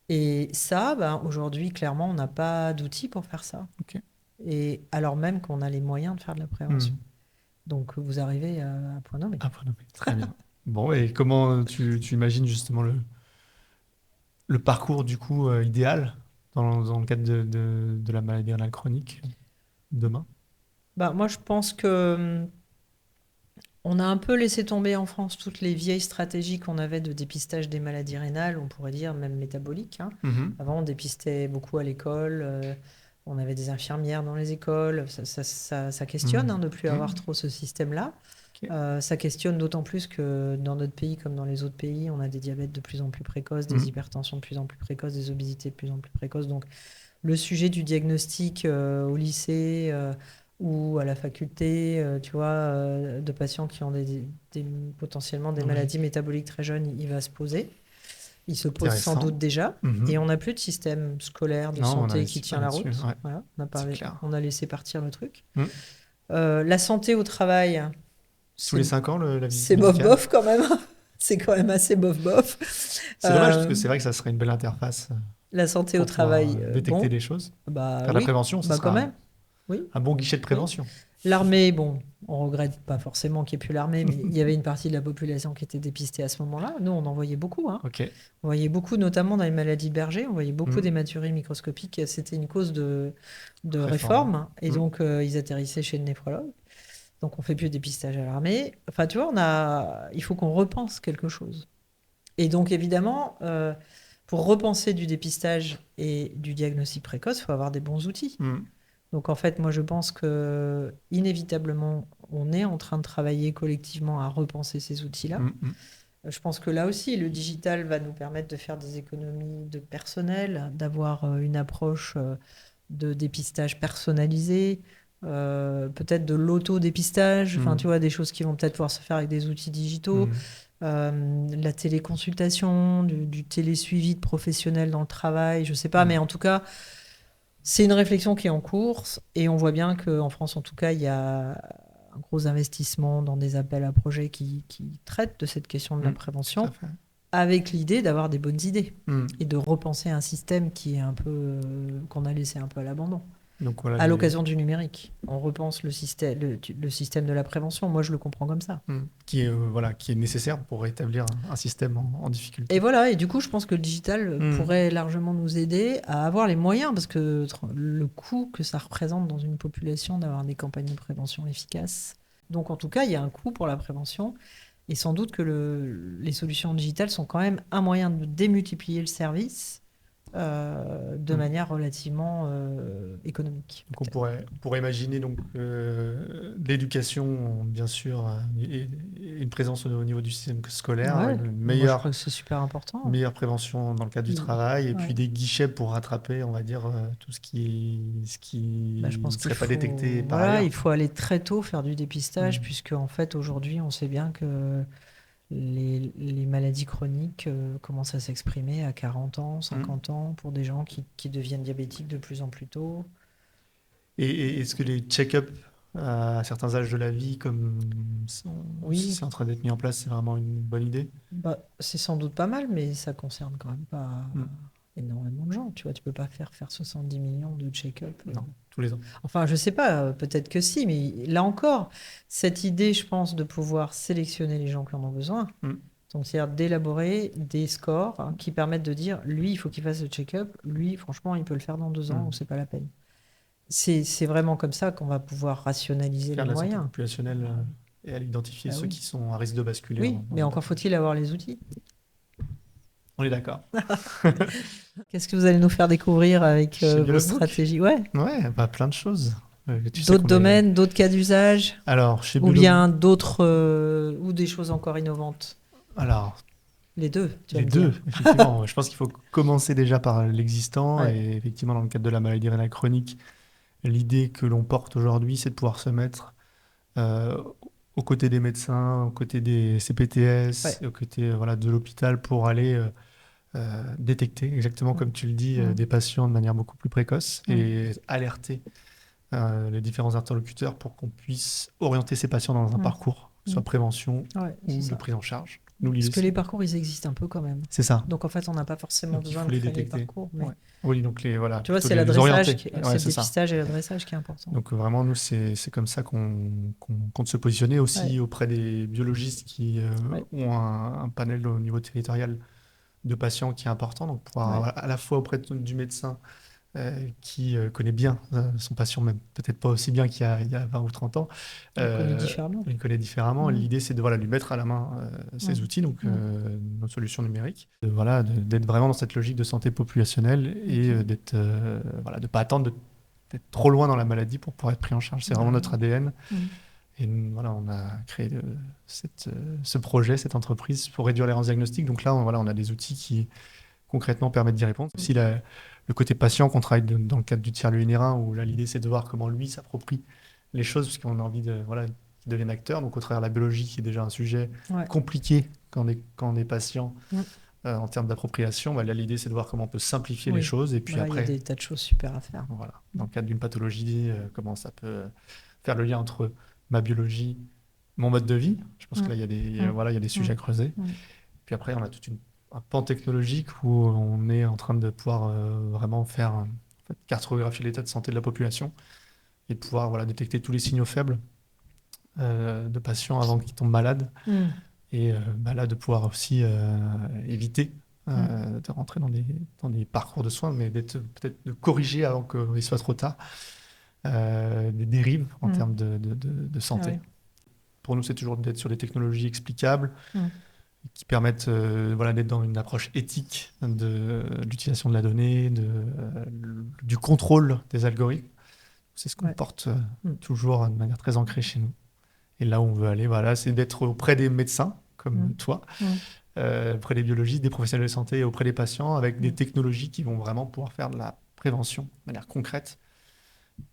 Et ça, aujourd'hui, clairement, on n'a pas d'outils pour faire ça. Ok. Et alors même qu'on a les moyens de faire de la prévention. Mm. Donc vous arrivez à point nommé. Ah, point nommé. Très bien. Bon, et comment tu imagines justement le parcours du coup idéal dans le cadre de la maladie rénale chronique demain? Moi, je pense que on a un peu laissé tomber en France toutes les vieilles stratégies qu'on avait de dépistage des maladies rénales, on pourrait dire même métaboliques, hein. Mhm. Avant, on dépistait beaucoup à l'école. On avait des infirmières dans les écoles. Ça questionne, hein, de ne plus avoir trop ce système-là. Ok. Ça questionne d'autant plus que dans notre pays, comme dans les autres pays, on a des diabètes de plus en plus précoces, des hypertensions de plus en plus précoces, des obésités de plus en plus précoces. Donc, le sujet du diagnostic au lycée ou à la faculté, tu vois, de patients qui ont potentiellement des Oui. maladies métaboliques très jeunes, il va se poser. Il se pose sans Intéressant. doute déjà. Mhm. Et on n'a plus de système scolaire de Non, on santé qui n'investit tient pas la route. là-dessus, ouais. Voilà, C'est clair. on a laissé partir le truc. Mm. La santé au travail, Tous les 5 ans, la visite c'est médicale. bof-bof quand même. C'est quand même assez bof-bof. C'est dommage parce Euh, que c'est vrai que ça serait une belle interface La santé au pour pouvoir travail, détecter bon, les choses. Faire de la oui, prévention, ce quand sera même, oui. un bon guichet de prévention. L'armée, bon, on regrette pas forcément qu'il n'y ait plus l'armée, mais il y avait une partie de la population qui était dépistée à ce moment-là. Nous, on en voyait beaucoup, hein. Ok. On voyait beaucoup, notamment dans les maladies de Berger, on voyait beaucoup Mm. d'hématuries microscopiques. C'était une cause de Réforme. réforme. Et Mm. donc, ils atterrissaient chez le néphrologue. Donc, on fait plus de dépistage à l'armée. Enfin, tu vois, il faut qu'on repense quelque chose. Et donc, évidemment, pour repenser du dépistage et du diagnostic précoce, il faut avoir des bons outils. Mm. Donc, en fait, moi, je pense que inévitablement, on est en train de travailler collectivement à repenser ces outils-là. Mm. Mm. Je pense que là aussi, le digital va nous permettre de faire des économies de personnel, d'avoir une approche de dépistage personnalisé, peut-être de l'auto-dépistage, enfin, Mm. tu vois, des choses qui vont peut-être pouvoir se faire avec des outils digitaux, la téléconsultation, du télésuivi de professionnels dans le travail, je sais pas, Mm. mais en tout cas, c'est une réflexion qui est en cours et on voit bien qu'en France, en tout cas, il y a un gros investissement dans des appels à projets qui traitent de cette question de la Tout prévention, à fait. avec l'idée d'avoir des bonnes idées Mm. et de repenser un système qui est un peu qu'on a laissé un peu à l'abandon. Donc voilà, À l'occasion du numérique, on repense le système de la prévention. Moi, je le comprends comme ça. qui est nécessaire pour rétablir un système en difficulté. Et voilà, et du coup, je pense que le digital Mm. pourrait largement nous aider à avoir les moyens, parce que le coût que ça représente dans une population d'avoir des campagnes de prévention efficaces. Donc, en tout cas, il y a un coût pour la prévention. Et sans doute que les solutions digitales sont quand même un moyen de démultiplier le service de Mm. manière relativement économique. Donc on pourrait imaginer donc l'éducation, bien sûr, et une présence au niveau du système scolaire, Ouais, une moi je crois que c'est super important. meilleure prévention dans le cadre du Mm. travail, et Ouais. puis des guichets pour rattraper, on va dire, tout ce Je qui pense ne qu'il serait pas faut, détecté par voilà, ailleurs. il faut aller très tôt faire du dépistage, Mm. puisque en fait aujourd'hui on sait bien que les maladies chroniques commencent à s'exprimer à 40 ans, 50 ans, pour des gens qui deviennent diabétiques de plus en plus tôt. Et est-ce que les check-up à certains âges de la vie, comme si Oui, c'est en train d'être mis en place, c'est vraiment une bonne idée? bah, c'est sans doute pas mal, mais ça concerne quand même pas Mm. énormément de gens. Tu vois, tu peux pas faire 70 millions de check-up. Non, tous les ans. Enfin, je sais pas, peut-être que si, mais là encore, cette idée, je pense, de pouvoir sélectionner les gens qui en ont besoin, Mm. donc c'est-à-dire d'élaborer des scores qui permettent de dire, lui, il faut qu'il fasse le check-up, lui, franchement, il peut le faire dans 2 ans, Mm. ou c'est pas la peine. C'est vraiment comme ça qu'on va pouvoir rationaliser Faire les de la santé moyens. populationnelle et à identifier Bah ceux oui. qui sont à risque de basculer Oui, dans mais une encore pathologie. faut-il avoir les outils. On est d'accord. Qu'est-ce que vous allez nous faire découvrir avec Chez vos Biologbook? stratégies? Ouais. Ouais, bah, plein de choses. Tu sais D'autres qu'on est... domaines, d'autres cas d'usage, Alors, chez ou Biolog... bien d'autres, ou des choses encore innovantes. Alors, Les deux, tu vas les me deux, dire. effectivement. Je pense qu'il faut commencer déjà par l'existant. Ouais. Et effectivement, dans le cadre de la maladie rénale chronique, l'idée que l'on porte aujourd'hui, c'est de pouvoir se mettre euh, aux côtés des médecins, aux côtés des CPTS, Ouais. aux côtés voilà, de l'hôpital pour aller détecter, exactement comme tu le dis, Mm. des patients de manière beaucoup plus précoce Mm. et alerter les différents interlocuteurs pour qu'on puisse orienter ces patients dans un Mm. parcours, soit Mm. prévention Ouais, c'est ou de ça. prise en charge. Nous, Parce l'idée, que les parcours, ils existent un peu quand même. c'est ça. Donc en fait, on n'a pas forcément Donc il besoin faut de les créer les détecter. parcours. Mais Ouais. Oui, donc voilà, tu vois, plutôt c'est les l'adressage, orienter. Ouais, c'est le c'est ça. dépistage et l'adressage qui est important. Donc vraiment, nous, c'est comme ça qu'on compte se positionner aussi Ouais. auprès des biologistes qui Ouais. ont un panel au niveau territorial de patients qui est important. Donc pouvoir Ouais. à la fois auprès du médecin qui connaît bien son patient, même peut-être pas aussi bien il y a 20 ou 30 ans, On le connaît euh, différemment. il connaît différemment. Mm. L'idée, c'est de voilà, lui mettre à la main ces Mm. outils, donc Mm. nos solutions numériques, d'être vraiment dans cette logique de santé populationnelle et Ok. voilà, de pas attendre d'être trop loin dans la maladie pour pouvoir être pris en charge. C'est vraiment Bah, notre ADN. mm. Et voilà, on a créé ce projet, cette entreprise pour réduire l'errance diagnostique. Donc là, voilà, on a des outils qui concrètement permettent d'y répondre. Aussi, le côté patient qu'on travaille dans le cadre du tiers lunérin, où là, l'idée, c'est de voir comment lui s'approprie les choses, parce qu'on a envie voilà, qu'il devienne acteur. Donc, au travers de la biologie, qui est déjà un sujet Ouais. compliqué quand on est patient Mm. en termes d'appropriation, bah, là, l'idée, c'est de voir comment on peut simplifier les Oui. choses. Et puis Voilà, il y a après, des tas de choses super à faire. voilà, dans le cadre d'une pathologie, comment ça peut faire le lien entre ma biologie, mon mode de vie. Je pense que Mm. là, Mm. voilà, il y a des sujets à creuser. Mm. Puis après, on a un pan technologique où on est en train de pouvoir vraiment faire en fait, cartographier l'état de santé de la population et de pouvoir voilà, détecter tous les signaux faibles de patients avant qu'ils tombent malades. Mm. Et bah là, de pouvoir aussi éviter de rentrer dans des parcours de soins, mais peut-être de corriger avant qu'il soit trop tard des dérives en Mm. termes de Ah santé. ouais. Pour nous, c'est toujours d'être sur des technologies explicables Mm. qui permettent voilà, d'être dans une approche éthique de l'utilisation de la donnée, du contrôle des algorithmes. C'est ce qu'on Ouais. porte Mm. toujours de manière très ancrée chez nous. Et là où on veut aller, voilà, c'est d'être auprès des médecins, comme toi, auprès des biologistes, des professionnels de santé et auprès des patients, avec des technologies qui vont vraiment pouvoir faire de la prévention de manière concrète,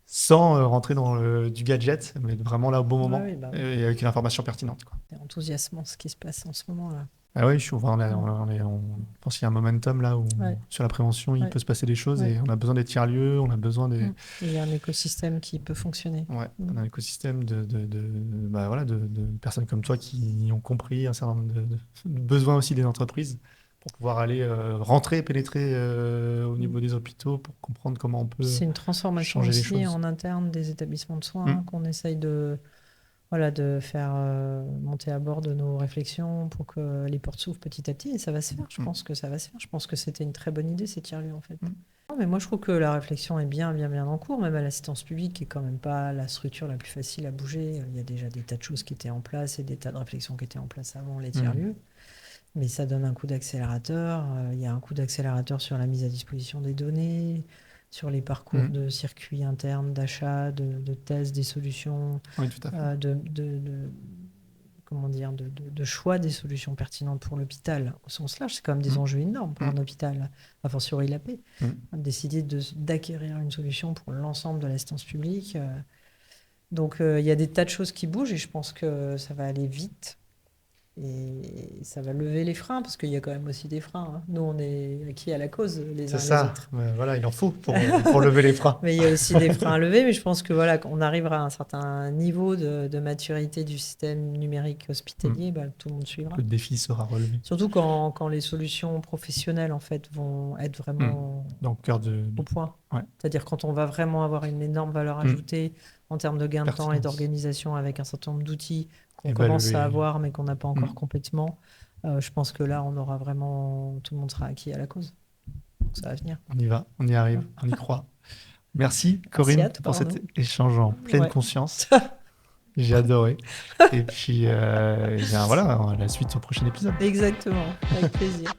sans rentrer dans du gadget, mais vraiment là au bon moment, Ouais, oui, bah oui. et avec une information pertinente, quoi. C'est enthousiasmant ce qui se passe en ce moment-là. Ah oui, enfin, Mm. on pense qu'il y a un momentum là où Ouais, sur la prévention, il ouais, peut se passer des choses ouais. et on a besoin des tiers-lieux, on a besoin Mm. Il y a un écosystème qui peut fonctionner. ouais, Mm. d'un écosystème bah voilà, de personnes comme toi qui ont compris un certain nombre de besoins aussi des entreprises pour pouvoir aller rentrer, pénétrer au Mm. niveau des hôpitaux pour comprendre comment on Puis peut c'est une transformation changer les aussi choses. en interne des établissements de soins Mm, qu'on essaye de, voilà, de faire monter à bord de nos réflexions pour que les portes s'ouvrent petit à petit. Et ça va se faire. Je mm, pense que ça va se faire. Je pense que c'était une très bonne idée, ces tiers-lieux, en fait. mm. Non, mais moi, je trouve que la réflexion est bien, bien, bien en cours. Même à l'assistance publique, qui est quand même pas la structure la plus facile à bouger. Il y a déjà des tas de choses qui étaient en place et des tas de réflexions qui étaient en place avant les Mm. tiers-lieux. Mais ça donne un coup d'accélérateur. Il y a un coup d'accélérateur sur la mise à disposition des données, sur les parcours Mm. de circuits internes, d'achat, de tests, des solutions, Oui, tout à fait. comment dire, de choix des solutions pertinentes pour l'hôpital. Au sens large, c'est quand même des Mm, enjeux énormes pour mm, un hôpital, a fortiori la paix. mm. Décider d'acquérir une solution pour l'ensemble de l'assistance publique. Donc, il y a des tas de choses qui bougent et je pense que ça va aller vite. Et ça va lever les freins, parce qu'il y a quand même aussi des freins, hein. Nous, on est acquis à la cause, les C'est uns et les ça. autres. Voilà, il en faut pour lever les freins. Mais il y a aussi des freins à lever, mais je pense que voilà, quand on arrivera à un certain niveau de maturité du système numérique Mm. hospitalier, bah, tout le monde suivra. Le défi sera relevé. Surtout quand les solutions professionnelles, en fait, vont être Mm. vraiment Donc, cœur au point. ouais, C'est-à-dire quand on va vraiment avoir une énorme valeur mm. ajoutée en termes de gain de temps et Pertinence. d'organisation avec un certain nombre d'outils qu'on commence à Évaluer. avoir mais qu'on n'a pas encore Mm. complètement, je pense que là, on aura vraiment, tout le monde sera acquis à la cause. Donc, ça va venir. On y va, on y arrive, on y croit. Merci Merci Corinne à toi, pour cet Arnaud. échange en pleine Ouais, conscience. J'ai adoré. Et puis, eh bien voilà, la suite au prochain épisode. exactement, avec plaisir.